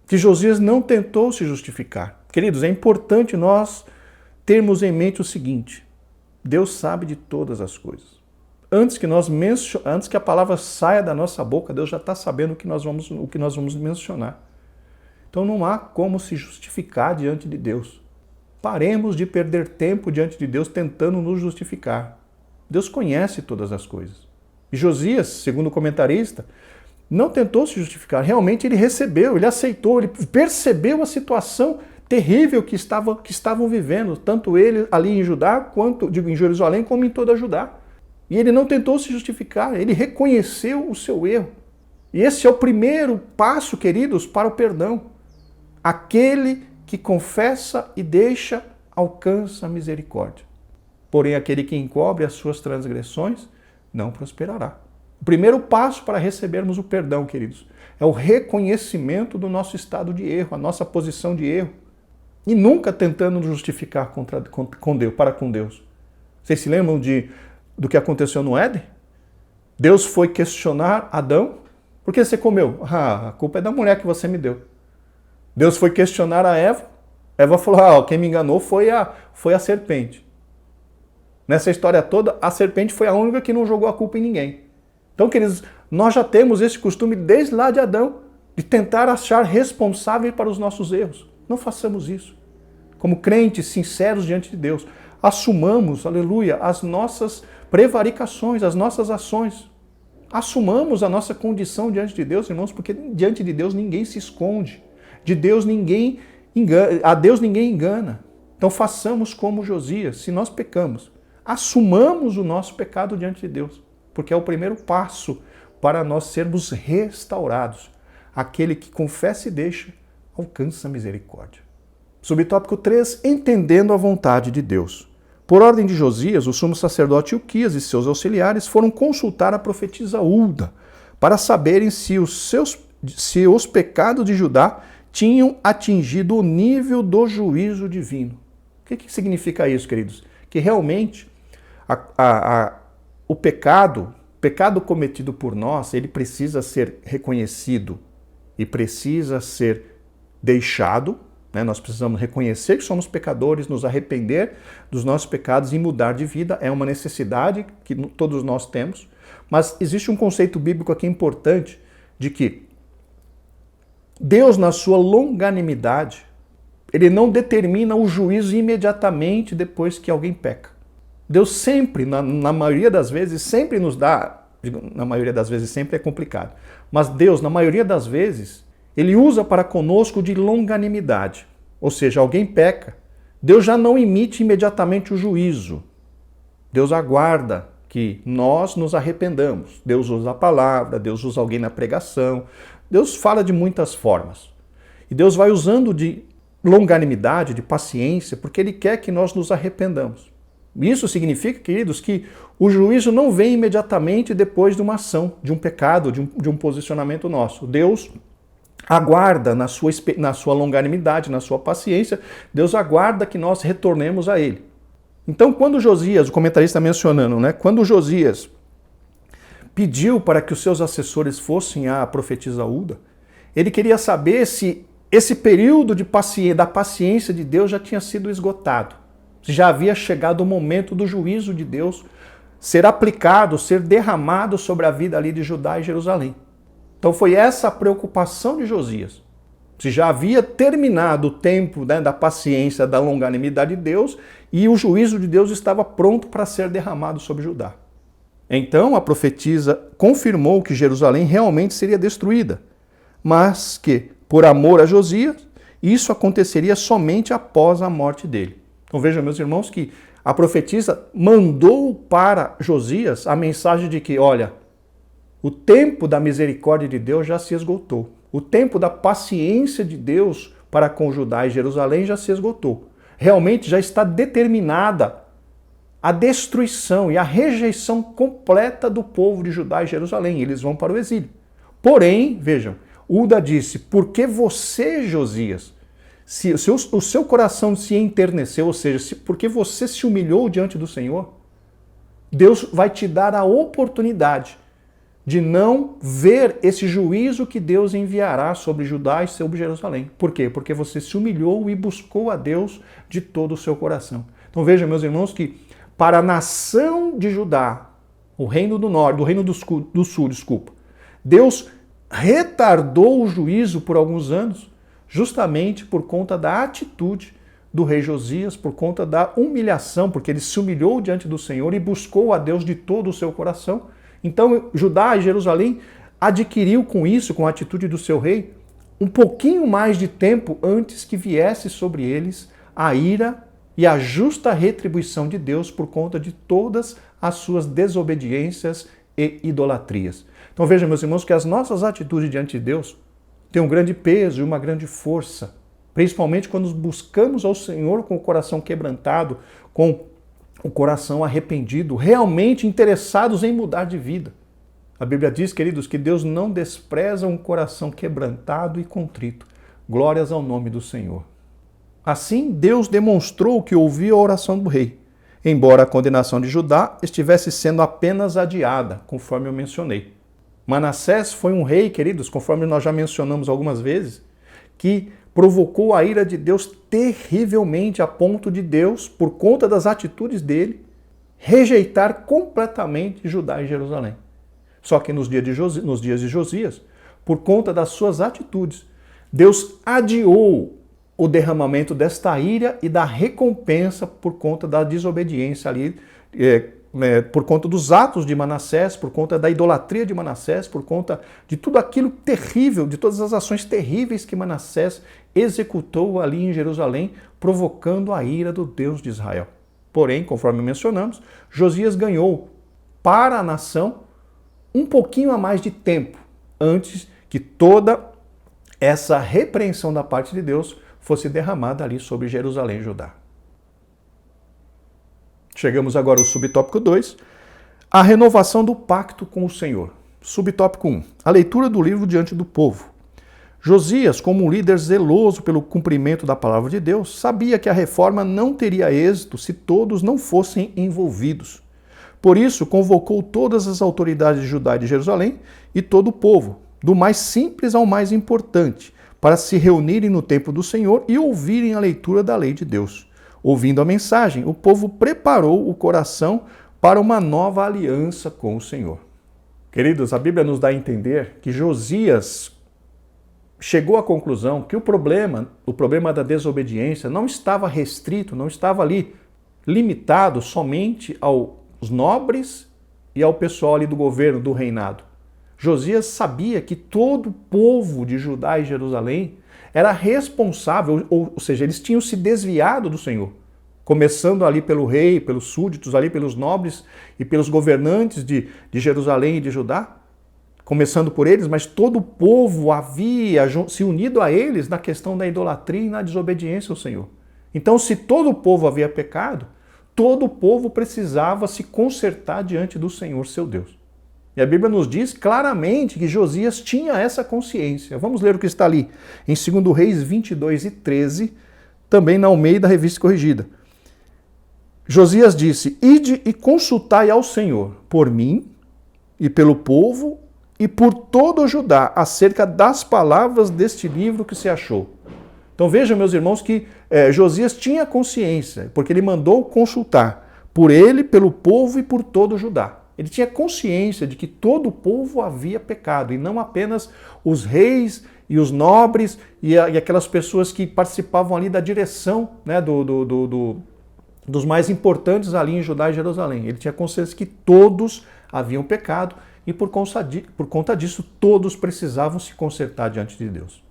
que Josias não tentou se justificar. Queridos, é importante nós termos em mente o seguinte: Deus sabe de todas as coisas. Antes que a palavra saia da nossa boca, Deus já está sabendo o que nós vamos mencionar. Então não há como se justificar diante de Deus. Paremos de perder tempo diante de Deus tentando nos justificar. Deus conhece todas as coisas. E Josias, segundo o comentarista, não tentou se justificar. Realmente ele recebeu, ele aceitou, ele percebeu a situação terrível que estavam vivendo, tanto ele ali em Judá, em Jerusalém, como em toda Judá. E ele não tentou se justificar, ele reconheceu o seu erro. E esse é o primeiro passo, queridos, para o perdão. Aquele que confessa e deixa, alcança a misericórdia. Porém, aquele que encobre as suas transgressões, não prosperará. O primeiro passo para recebermos o perdão, queridos, é o reconhecimento do nosso estado de erro, a nossa posição de erro. E nunca tentando nos justificar para com Deus. Vocês se lembram do que aconteceu no Éden? Deus foi questionar Adão. Por que você comeu? A culpa é da mulher que você me deu. Deus foi questionar a Eva. Eva falou, quem me enganou foi a serpente. Nessa história toda, a serpente foi a única que não jogou a culpa em ninguém. Então, queridos, nós já temos esse costume desde lá de Adão, de tentar achar responsável para os nossos erros. Não façamos isso. Como crentes sinceros diante de Deus, assumamos, aleluia, as nossas prevaricações, as nossas ações. Assumamos a nossa condição diante de Deus, irmãos, porque diante de Deus ninguém se esconde. A Deus ninguém engana. Então façamos como Josias, se nós pecamos, assumamos o nosso pecado diante de Deus, porque é o primeiro passo para nós sermos restaurados. Aquele que confessa e deixa, alcança a misericórdia. Subtópico 3, entendendo a vontade de Deus. Por ordem de Josias, o sumo sacerdote Ilquias e seus auxiliares foram consultar a profetisa Hulda para saberem se os pecados de Judá tinham atingido o nível do juízo divino. O que significa isso, queridos? Que realmente o pecado pecado cometido por nós, ele precisa ser reconhecido e precisa ser deixado, né? Nós precisamos reconhecer que somos pecadores, nos arrepender dos nossos pecados e mudar de vida. É uma necessidade que todos nós temos. Mas existe um conceito bíblico aqui importante de que Deus, na sua longanimidade, ele não determina o juízo imediatamente depois que alguém peca. Deus sempre, na maioria das vezes, sempre nos dá, na maioria das vezes sempre é complicado, mas Deus, na maioria das vezes, ele usa para conosco de longanimidade. Ou seja, alguém peca, Deus já não emite imediatamente o juízo. Deus aguarda que nós nos arrependamos. Deus usa a palavra, Deus usa alguém na pregação, Deus fala de muitas formas. E Deus vai usando de longanimidade, de paciência, porque Ele quer que nós nos arrependamos. Isso significa, queridos, que o juízo não vem imediatamente depois de uma ação, de um pecado, de um posicionamento nosso. Deus aguarda na sua longanimidade, na sua paciência, Deus aguarda que nós retornemos a Ele. Então, quando Josias, o comentarista está mencionando, né, quando Josias pediu para que os seus assessores fossem a profetisa Hulda, ele queria saber se esse período da paciência de Deus já tinha sido esgotado, se já havia chegado o momento do juízo de Deus ser aplicado, ser derramado sobre a vida ali de Judá e Jerusalém. Então foi essa a preocupação de Josias. Se já havia terminado o tempo, né, da paciência, da longanimidade de Deus, e o juízo de Deus estava pronto para ser derramado sobre Judá. Então a profetisa confirmou que Jerusalém realmente seria destruída, mas que, por amor a Josias, isso aconteceria somente após a morte dele. Então vejam, meus irmãos, que a profetisa mandou para Josias a mensagem de que, olha, o tempo da misericórdia de Deus já se esgotou. O tempo da paciência de Deus para com Judá e Jerusalém já se esgotou. Realmente já está determinada a destruição e a rejeição completa do povo de Judá e Jerusalém. Eles vão para o exílio. Porém, vejam, Hulda disse, porque você, Josias, se o seu coração se enterneceu, ou seja, porque você se humilhou diante do Senhor, Deus vai te dar a oportunidade de não ver esse juízo que Deus enviará sobre Judá e sobre Jerusalém. Por quê? Porque você se humilhou e buscou a Deus de todo o seu coração. Então vejam, meus irmãos, que para a nação de Judá, o reino do norte, do reino do sul, Deus retardou o juízo por alguns anos, justamente por conta da atitude do rei Josias, por conta da humilhação, porque ele se humilhou diante do Senhor e buscou a Deus de todo o seu coração. Então, Judá e Jerusalém adquiriu com isso, com a atitude do seu rei, um pouquinho mais de tempo antes que viesse sobre eles a ira e a justa retribuição de Deus por conta de todas as suas desobediências e idolatrias. Então vejam, meus irmãos, que as nossas atitudes diante de Deus têm um grande peso e uma grande força, principalmente quando buscamos ao Senhor com o coração quebrantado, com o coração arrependido, realmente interessados em mudar de vida. A Bíblia diz, queridos, que Deus não despreza um coração quebrantado e contrito. Glórias ao nome do Senhor. Assim, Deus demonstrou que ouviu a oração do rei, embora a condenação de Judá estivesse sendo apenas adiada, conforme eu mencionei. Manassés foi um rei, queridos, conforme nós já mencionamos algumas vezes, que provocou a ira de Deus terrivelmente a ponto de Deus, por conta das atitudes dele, rejeitar completamente Judá e Jerusalém. Só que nos dias de Josias, por conta das suas atitudes, Deus adiou o derramamento desta ira e da recompensa por conta da desobediência ali, por conta dos atos de Manassés, por conta da idolatria de Manassés, por conta de tudo aquilo terrível, de todas as ações terríveis que Manassés executou ali em Jerusalém, provocando a ira do Deus de Israel. Porém, conforme mencionamos, Josias ganhou para a nação um pouquinho a mais de tempo antes que toda essa repreensão da parte de Deus fosse derramada ali sobre Jerusalém e Judá. Chegamos agora ao subtópico 2, a renovação do pacto com o Senhor. Subtópico 1, a leitura do livro diante do povo. Josias, como um líder zeloso pelo cumprimento da palavra de Deus, sabia que a reforma não teria êxito se todos não fossem envolvidos. Por isso, convocou todas as autoridades de Judá e de Jerusalém e todo o povo, do mais simples ao mais importante, para se reunirem no templo do Senhor e ouvirem a leitura da lei de Deus. Ouvindo a mensagem, o povo preparou o coração para uma nova aliança com o Senhor. Queridos, a Bíblia nos dá a entender que Josias chegou à conclusão que o problema da desobediência não estava restrito, não estava ali limitado somente aos nobres e ao pessoal ali do governo, do reinado. Josias sabia que todo o povo de Judá e Jerusalém era responsável, ou seja, eles tinham se desviado do Senhor. Começando ali pelo rei, pelos súditos, ali pelos nobres e pelos governantes de Jerusalém e de Judá. Começando por eles, mas todo o povo havia se unido a eles na questão da idolatria e na desobediência ao Senhor. Então, se todo o povo havia pecado, todo o povo precisava se consertar diante do Senhor, seu Deus. E a Bíblia nos diz claramente que Josias tinha essa consciência. Vamos ler o que está ali em 2 Reis 22:13, também na Almeida Revista Corrigida. Josias disse: Ide e consultai ao Senhor por mim e pelo povo e por todo o Judá acerca das palavras deste livro que se achou. Então vejam, meus irmãos, que Josias tinha consciência, porque ele mandou consultar por ele, pelo povo e por todo o Judá. Ele tinha consciência de que todo o povo havia pecado, e não apenas os reis e os nobres e aquelas pessoas que participavam ali da direção, né, dos mais importantes ali em Judá e Jerusalém. Ele tinha consciência que todos haviam pecado e por conta disso todos precisavam se consertar diante de Deus.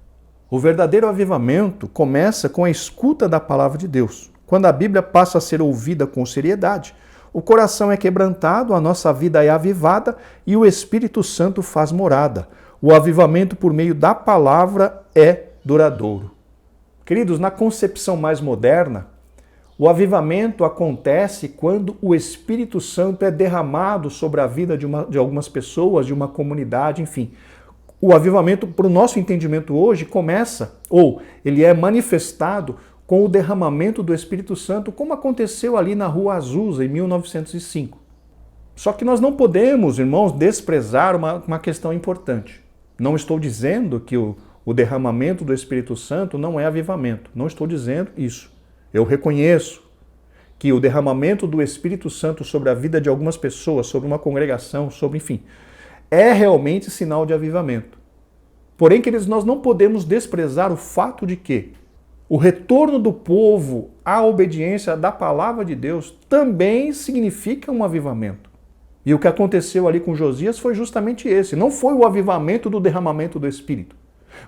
O verdadeiro avivamento começa com a escuta da palavra de Deus. Quando a Bíblia passa a ser ouvida com seriedade, o coração é quebrantado, a nossa vida é avivada e o Espírito Santo faz morada. O avivamento por meio da palavra é duradouro. Queridos, na concepção mais moderna, o avivamento acontece quando o Espírito Santo é derramado sobre a vida de algumas pessoas, de uma comunidade, enfim. O avivamento, para o nosso entendimento hoje, começa, ou ele é manifestado com o derramamento do Espírito Santo, como aconteceu ali na Rua Azusa, em 1905. Só que nós não podemos, irmãos, desprezar uma questão importante. Não estou dizendo que o derramamento do Espírito Santo não é avivamento. Não estou dizendo isso. Eu reconheço que o derramamento do Espírito Santo sobre a vida de algumas pessoas, sobre uma congregação, enfim, é realmente sinal de avivamento. Porém, queridos, nós não podemos desprezar o fato de que o retorno do povo à obediência da palavra de Deus também significa um avivamento. E o que aconteceu ali com Josias foi justamente esse. Não foi o avivamento do derramamento do Espírito,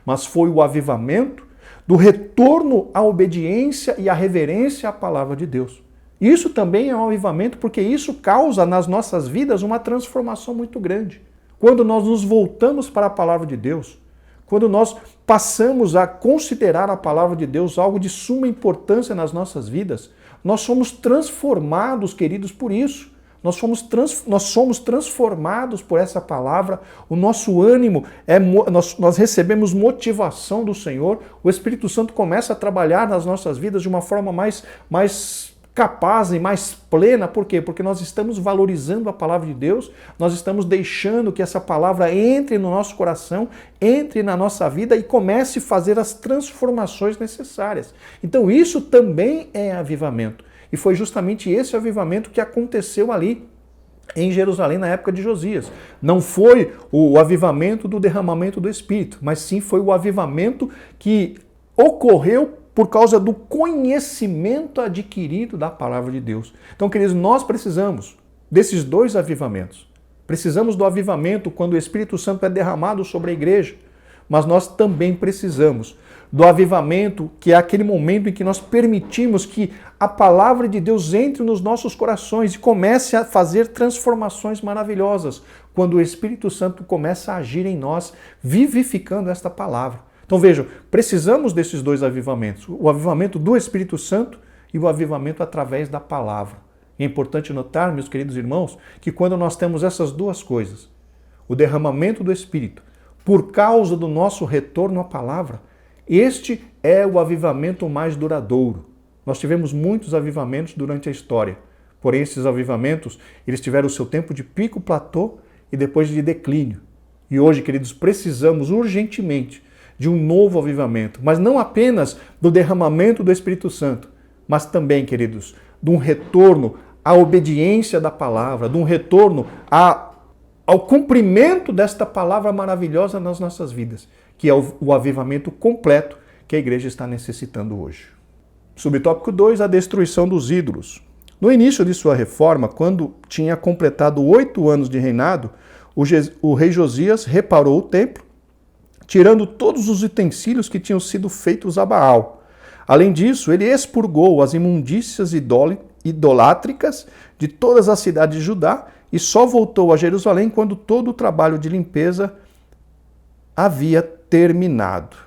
mas foi o avivamento do retorno à obediência e à reverência à palavra de Deus. Isso também é um avivamento porque isso causa nas nossas vidas uma transformação muito grande. Quando nós nos voltamos para a palavra de Deus, quando nós passamos a considerar a palavra de Deus algo de suma importância nas nossas vidas, nós somos transformados, queridos, por isso. Nós somos transformados por essa palavra, o nosso ânimo, nós recebemos motivação do Senhor, o Espírito Santo começa a trabalhar nas nossas vidas de uma forma mais capaz e mais plena. Por quê? Porque nós estamos valorizando a palavra de Deus, nós estamos deixando que essa palavra entre no nosso coração, entre na nossa vida e comece a fazer as transformações necessárias. Então isso também é avivamento. E foi justamente esse avivamento que aconteceu ali em Jerusalém na época de Josias. Não foi o avivamento do derramamento do Espírito, mas sim foi o avivamento que ocorreu por causa do conhecimento adquirido da palavra de Deus. Então, queridos, nós precisamos desses dois avivamentos. Precisamos do avivamento quando o Espírito Santo é derramado sobre a igreja, mas nós também precisamos do avivamento, que é aquele momento em que nós permitimos que a palavra de Deus entre nos nossos corações e comece a fazer transformações maravilhosas, quando o Espírito Santo começa a agir em nós, vivificando esta palavra. Então vejam, precisamos desses dois avivamentos, o avivamento do Espírito Santo e o avivamento através da palavra. É importante notar, meus queridos irmãos, que quando nós temos essas duas coisas, o derramamento do Espírito, por causa do nosso retorno à palavra, este é o avivamento mais duradouro. Nós tivemos muitos avivamentos durante a história, Porém, esses avivamentos, eles tiveram o seu tempo de pico, platô e depois de declínio. E hoje, queridos, precisamos urgentemente de um novo avivamento, mas não apenas do derramamento do Espírito Santo, mas também, queridos, de um retorno à obediência da palavra, de um retorno ao cumprimento desta palavra maravilhosa nas nossas vidas, que é o avivamento completo que a igreja está necessitando hoje. Subtópico 2, a destruição dos ídolos. No início de sua reforma, quando tinha completado 8 anos de reinado, o rei Josias reparou o templo, tirando todos os utensílios que tinham sido feitos a Baal. Além disso, ele expurgou as imundícias idolátricas de todas as cidades de Judá e só voltou a Jerusalém quando todo o trabalho de limpeza havia terminado.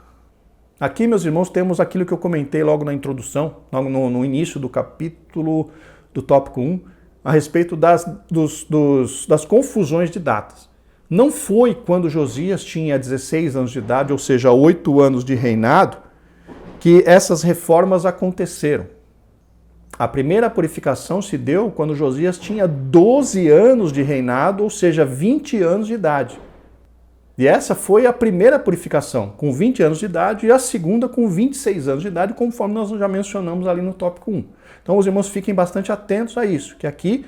Aqui, meus irmãos, temos aquilo que eu comentei logo na introdução, logo no início do capítulo do tópico 1, a respeito das confusões de datas. Não foi quando Josias tinha 16 anos de idade, ou seja, 8 anos de reinado, que essas reformas aconteceram. A primeira purificação se deu quando Josias tinha 12 anos de reinado, ou seja, 20 anos de idade. E essa foi a primeira purificação, com 20 anos de idade, e a segunda com 26 anos de idade, conforme nós já mencionamos ali no tópico 1. Então, os irmãos fiquem bastante atentos a isso, que aqui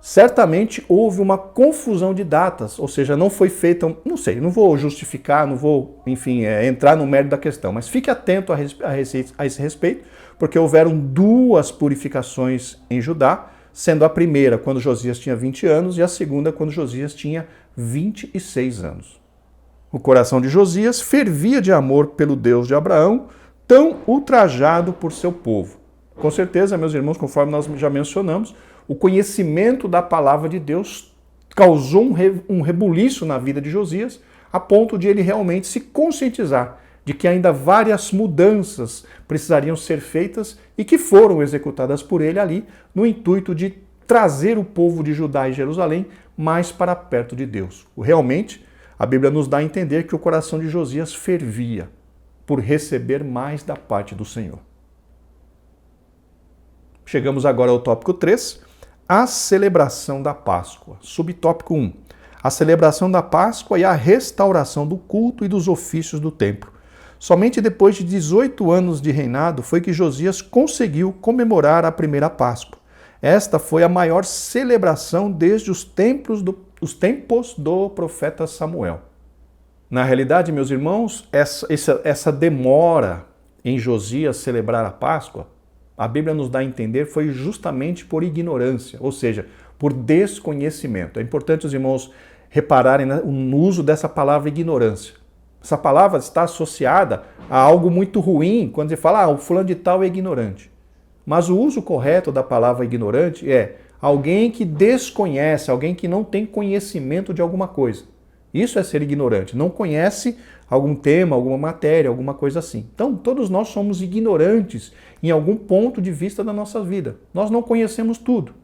certamente houve uma confusão de datas, ou seja, não foi feita, não sei, não vou justificar, não vou, enfim, entrar no mérito da questão, mas fique atento a esse respeito, porque houveram 2 purificações em Judá, sendo a primeira quando Josias tinha 20 anos e a segunda quando Josias tinha 26 anos. O coração de Josias fervia de amor pelo Deus de Abraão, tão ultrajado por seu povo. Com certeza, meus irmãos, conforme nós já mencionamos, o conhecimento da palavra de Deus causou um rebuliço na vida de Josias, a ponto de ele realmente se conscientizar de que ainda várias mudanças precisariam ser feitas e que foram executadas por ele ali, no intuito de trazer o povo de Judá e Jerusalém mais para perto de Deus. Realmente, a Bíblia nos dá a entender que o coração de Josias fervia por receber mais da parte do Senhor. Chegamos agora ao tópico 3, a celebração da Páscoa. Subtópico 1, a celebração da Páscoa e a restauração do culto e dos ofícios do templo. Somente depois de 18 anos de reinado foi que Josias conseguiu comemorar a primeira Páscoa. Esta foi a maior celebração desde os tempos do profeta Samuel. Na realidade, meus irmãos, essa demora em Josias celebrar a Páscoa, a Bíblia nos dá a entender, foi justamente por ignorância, ou seja, por desconhecimento. É importante os irmãos repararem no uso dessa palavra ignorância. Essa palavra está associada a algo muito ruim, quando você fala, o fulano de tal é ignorante. Mas o uso correto da palavra ignorante é alguém que desconhece, alguém que não tem conhecimento de alguma coisa. Isso é ser ignorante, não conhece algum tema, alguma matéria, alguma coisa assim. Então, todos nós somos ignorantes em algum ponto de vista da nossa vida. Nós não conhecemos tudo.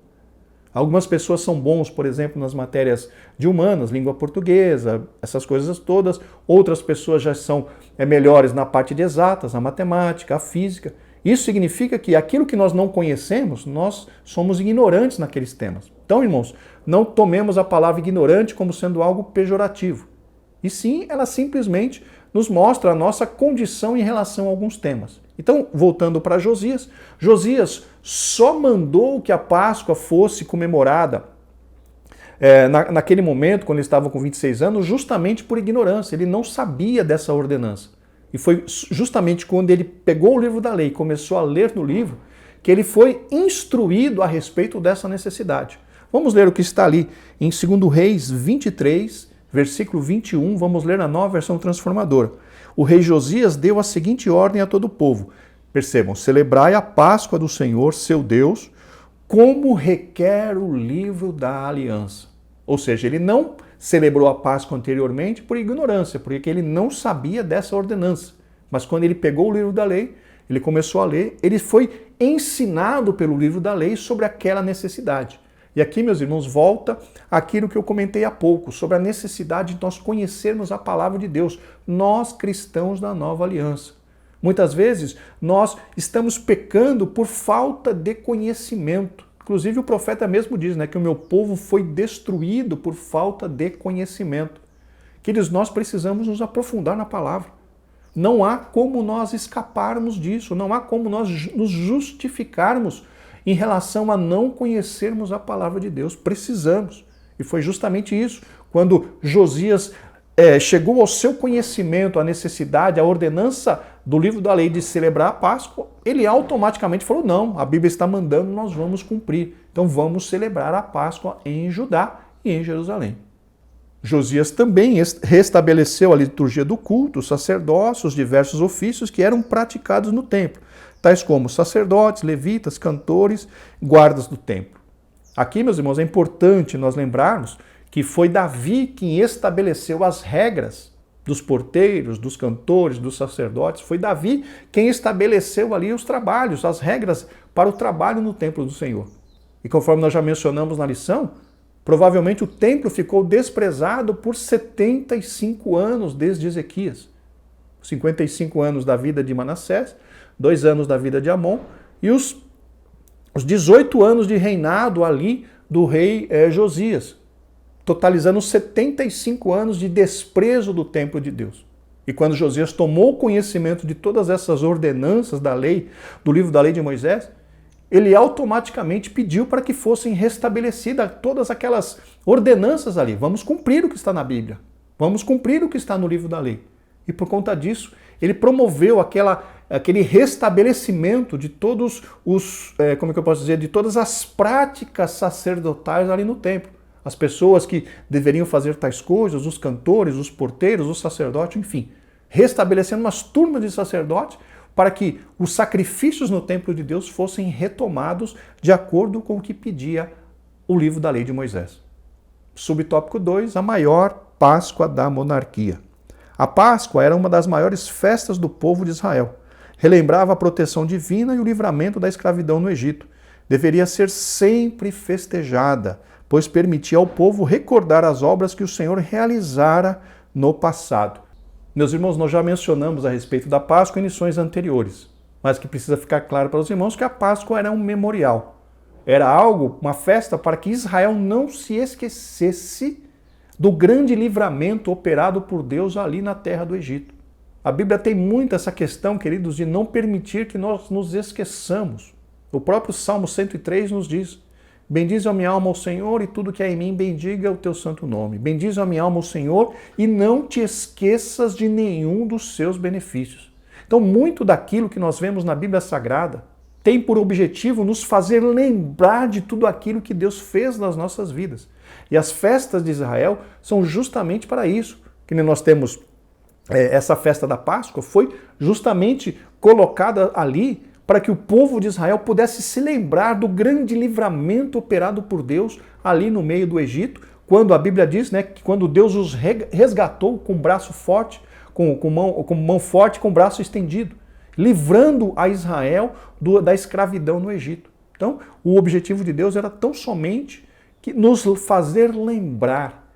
Algumas pessoas são bons, por exemplo, nas matérias de humanas, língua portuguesa, essas coisas todas. Outras pessoas já são melhores na parte de exatas, na matemática, a física. Isso significa que aquilo que nós não conhecemos, nós somos ignorantes naqueles temas. Então, irmãos, não tomemos a palavra ignorante como sendo algo pejorativo. E sim, ela simplesmente nos mostra a nossa condição em relação a alguns temas. Então, voltando para Josias, Josias só mandou que a Páscoa fosse comemorada naquele momento, quando ele estava com 26 anos, justamente por ignorância. Ele não sabia dessa ordenança. E foi justamente quando ele pegou o livro da lei e começou a ler no livro, que ele foi instruído a respeito dessa necessidade. Vamos ler o que está ali em 2 Reis 23, versículo 21, vamos ler na Nova Versão Transformadora. O rei Josias deu a seguinte ordem a todo o povo. Percebam, celebrai a Páscoa do Senhor, seu Deus, como requer o livro da aliança. Ou seja, ele não celebrou a Páscoa anteriormente por ignorância, porque ele não sabia dessa ordenança. Mas quando ele pegou o livro da lei, ele começou a ler, ele foi ensinado pelo livro da lei sobre aquela necessidade. E aqui, meus irmãos, volta aquilo que eu comentei há pouco, sobre a necessidade de nós conhecermos a palavra de Deus, nós cristãos da nova aliança. Muitas vezes nós estamos pecando por falta de conhecimento. Inclusive o profeta mesmo diz, né, que o meu povo foi destruído por falta de conhecimento. Queridos, nós precisamos nos aprofundar na palavra. Não há como nós escaparmos disso, não há como nós nos justificarmos em relação a não conhecermos a palavra de Deus. Precisamos. E foi justamente isso. Quando Josias chegou ao seu conhecimento, a necessidade, a ordenança do livro da lei de celebrar a Páscoa, ele automaticamente falou, não, a Bíblia está mandando, nós vamos cumprir. Então vamos celebrar a Páscoa em Judá e em Jerusalém. Josias também restabeleceu a liturgia do culto, os sacerdócios, os diversos ofícios que eram praticados no templo, tais como sacerdotes, levitas, cantores, guardas do templo. Aqui, meus irmãos, é importante nós lembrarmos que foi Davi quem estabeleceu as regras dos porteiros, dos cantores, dos sacerdotes. Foi Davi quem estabeleceu ali os trabalhos, as regras para o trabalho no templo do Senhor. E conforme nós já mencionamos na lição, provavelmente o templo ficou desprezado por 75 anos desde Ezequias. 55 anos da vida de Manassés, 2 anos da vida de Amon e os 18 anos de reinado ali do rei Josias, totalizando 75 anos de desprezo do templo de Deus. E quando Josias tomou conhecimento de todas essas ordenanças da lei, do livro da lei de Moisés, ele automaticamente pediu para que fossem restabelecidas todas aquelas ordenanças ali. Vamos cumprir o que está na Bíblia. Vamos cumprir o que está no livro da lei. E por conta disso, ele promoveu aquele restabelecimento de todos os, de todas as práticas sacerdotais ali no templo. As pessoas que deveriam fazer tais coisas, os cantores, os porteiros, os sacerdotes, enfim. Restabelecendo umas turmas de sacerdotes para que os sacrifícios no templo de Deus fossem retomados de acordo com o que pedia o livro da lei de Moisés. Subtópico 2, a maior Páscoa da monarquia. A Páscoa era uma das maiores festas do povo de Israel. Relembrava a proteção divina e o livramento da escravidão no Egito. Deveria ser sempre festejada, pois permitia ao povo recordar as obras que o Senhor realizara no passado. Meus irmãos, nós já mencionamos a respeito da Páscoa em lições anteriores, mas que precisa ficar claro para os irmãos que a Páscoa era um memorial. Era algo, uma festa para que Israel não se esquecesse do grande livramento operado por Deus ali na terra do Egito. A Bíblia tem muito essa questão, queridos, de não permitir que nós nos esqueçamos. O próprio Salmo 103 nos diz: bendize a minha alma ao Senhor e tudo que há em mim, bendiga o teu santo nome. Bendize a minha alma ao Senhor e não te esqueças de nenhum dos seus benefícios. Então, muito daquilo que nós vemos na Bíblia Sagrada tem por objetivo nos fazer lembrar de tudo aquilo que Deus fez nas nossas vidas. E as festas de Israel são justamente para isso. Que nem nós temos essa festa da Páscoa, foi justamente colocada ali para que o povo de Israel pudesse se lembrar do grande livramento operado por Deus ali no meio do Egito, quando a Bíblia diz, né, que quando Deus os resgatou com braço forte, com mão forte, com braço estendido, livrando a Israel da escravidão no Egito. Então, o objetivo de Deus era tão somente que nos fazer lembrar.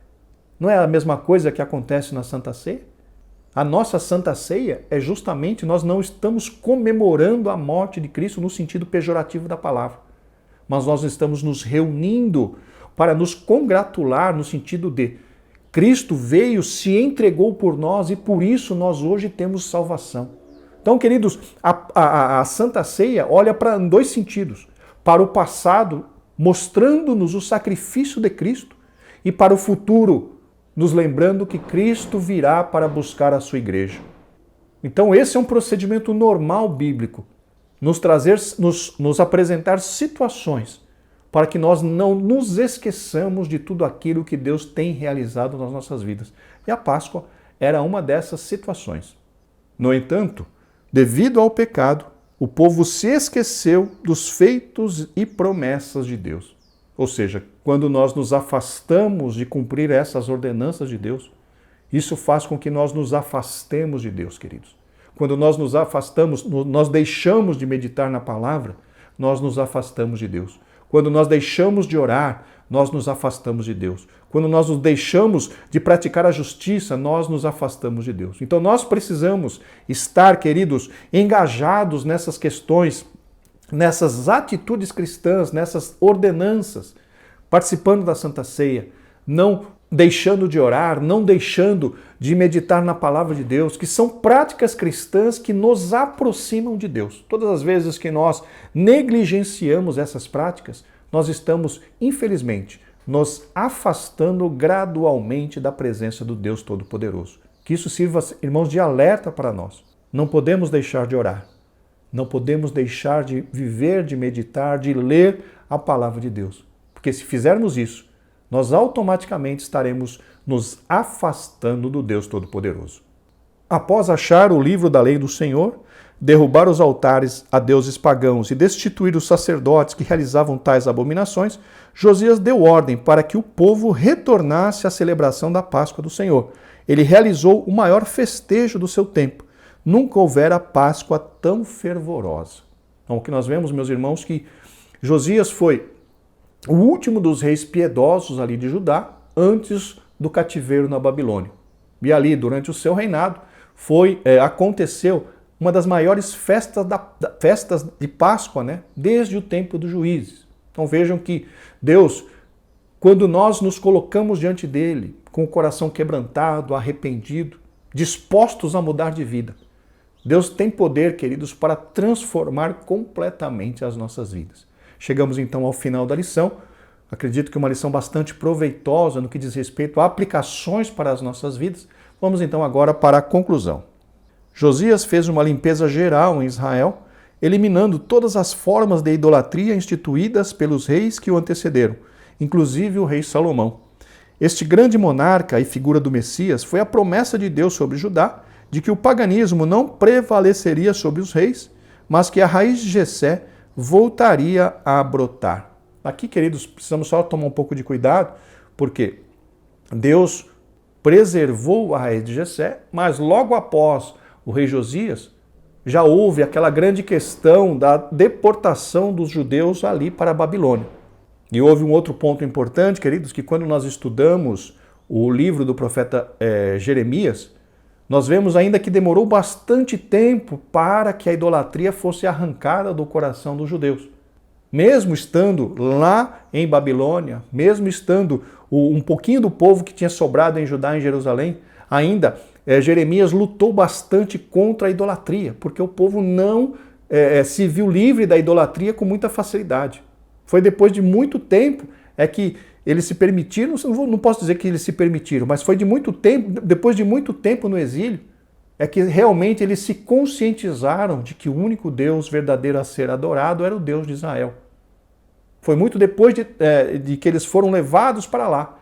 Não é a mesma coisa que acontece na Santa Ceia? A nossa Santa Ceia é justamente, nós não estamos comemorando a morte de Cristo no sentido pejorativo da palavra, mas nós estamos nos reunindo para nos congratular no sentido de Cristo veio, se entregou por nós e por isso nós hoje temos salvação. Então, queridos, a Santa Ceia olha para dois sentidos. Para o passado, mostrando-nos o sacrifício de Cristo, e para o futuro, nos lembrando que Cristo virá para buscar a sua igreja. Então esse é um procedimento normal bíblico, nos apresentar situações para que nós não nos esqueçamos de tudo aquilo que Deus tem realizado nas nossas vidas. E a Páscoa era uma dessas situações. No entanto, devido ao pecado, o povo se esqueceu dos feitos e promessas de Deus. Ou seja, quando nós nos afastamos de cumprir essas ordenanças de Deus, isso faz com que nós nos afastemos de Deus, queridos. Quando nós nos afastamos, nós deixamos de meditar na palavra, nós nos afastamos de Deus. Quando nós deixamos de orar, nós nos afastamos de Deus. Quando nós nos deixamos de praticar a justiça, nós nos afastamos de Deus. Então nós precisamos estar, queridos, engajados nessas questões nessas atitudes cristãs, nessas ordenanças, participando da Santa Ceia, não deixando de orar, não deixando de meditar na palavra de Deus, que são práticas cristãs que nos aproximam de Deus. Todas as vezes que nós negligenciamos essas práticas, nós estamos, infelizmente, nos afastando gradualmente da presença do Deus Todo-Poderoso. Que isso sirva, irmãos, de alerta para nós. Não podemos deixar de orar. Não podemos deixar de viver, de meditar, de ler a palavra de Deus. Porque se fizermos isso, nós automaticamente estaremos nos afastando do Deus Todo-Poderoso. Após achar o livro da lei do Senhor, derrubar os altares a deuses pagãos e destituir os sacerdotes que realizavam tais abominações, Josias deu ordem para que o povo retornasse à celebração da Páscoa do Senhor. Ele realizou o maior festejo do seu tempo. Nunca houvera Páscoa tão fervorosa. Então, o que nós vemos, meus irmãos, que Josias foi o último dos reis piedosos ali de Judá, antes do cativeiro na Babilônia. E ali, durante o seu reinado, aconteceu uma das maiores festas de Páscoa, né? Desde o tempo dos juízes. Então vejam que Deus, quando nós nos colocamos diante dele, com o coração quebrantado, arrependido, dispostos a mudar de vida, Deus tem poder, queridos, para transformar completamente as nossas vidas. Chegamos então ao final da lição. Acredito que uma lição bastante proveitosa no que diz respeito a aplicações para as nossas vidas. Vamos então agora para a conclusão. Josias fez uma limpeza geral em Israel, eliminando todas as formas de idolatria instituídas pelos reis que o antecederam, inclusive o rei Salomão. Este grande monarca e figura do Messias foi a promessa de Deus sobre Judá de que o paganismo não prevaleceria sobre os reis, mas que a raiz de Jessé voltaria a brotar. Aqui, queridos, precisamos só tomar um pouco de cuidado, porque Deus preservou a raiz de Jessé, mas logo após o rei Josias, já houve aquela grande questão da deportação dos judeus ali para a Babilônia. E houve um outro ponto importante, queridos, que quando nós estudamos o livro do profeta Jeremias, nós vemos ainda que demorou bastante tempo para que a idolatria fosse arrancada do coração dos judeus. Mesmo estando lá em Babilônia, mesmo estando um pouquinho do povo que tinha sobrado em Judá e em Jerusalém, ainda Jeremias lutou bastante contra a idolatria, porque o povo não se viu livre da idolatria com muita facilidade. Foi depois de muito tempo que eles se permitiram, não posso dizer que eles se permitiram, mas foi depois de muito tempo no exílio, que realmente eles se conscientizaram de que o único Deus verdadeiro a ser adorado era o Deus de Israel. Foi muito depois de que eles foram levados para lá,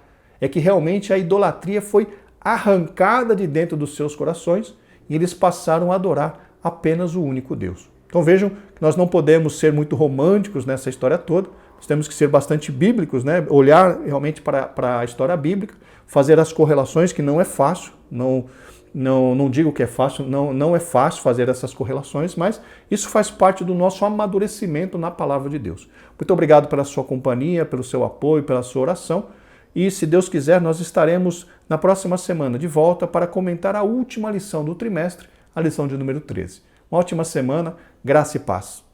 que realmente a idolatria foi arrancada de dentro dos seus corações e eles passaram a adorar apenas o único Deus. Então vejam que nós não podemos ser muito românticos nessa história toda, nós temos que ser bastante bíblicos, né? Olhar realmente para a história bíblica, fazer as correlações, que não é fácil, não digo que é fácil, não é fácil fazer essas correlações, mas isso faz parte do nosso amadurecimento na palavra de Deus. Muito obrigado pela sua companhia, pelo seu apoio, pela sua oração. E se Deus quiser, nós estaremos na próxima semana de volta para comentar a última lição do trimestre, a lição de número 13. Uma ótima semana, graça e paz.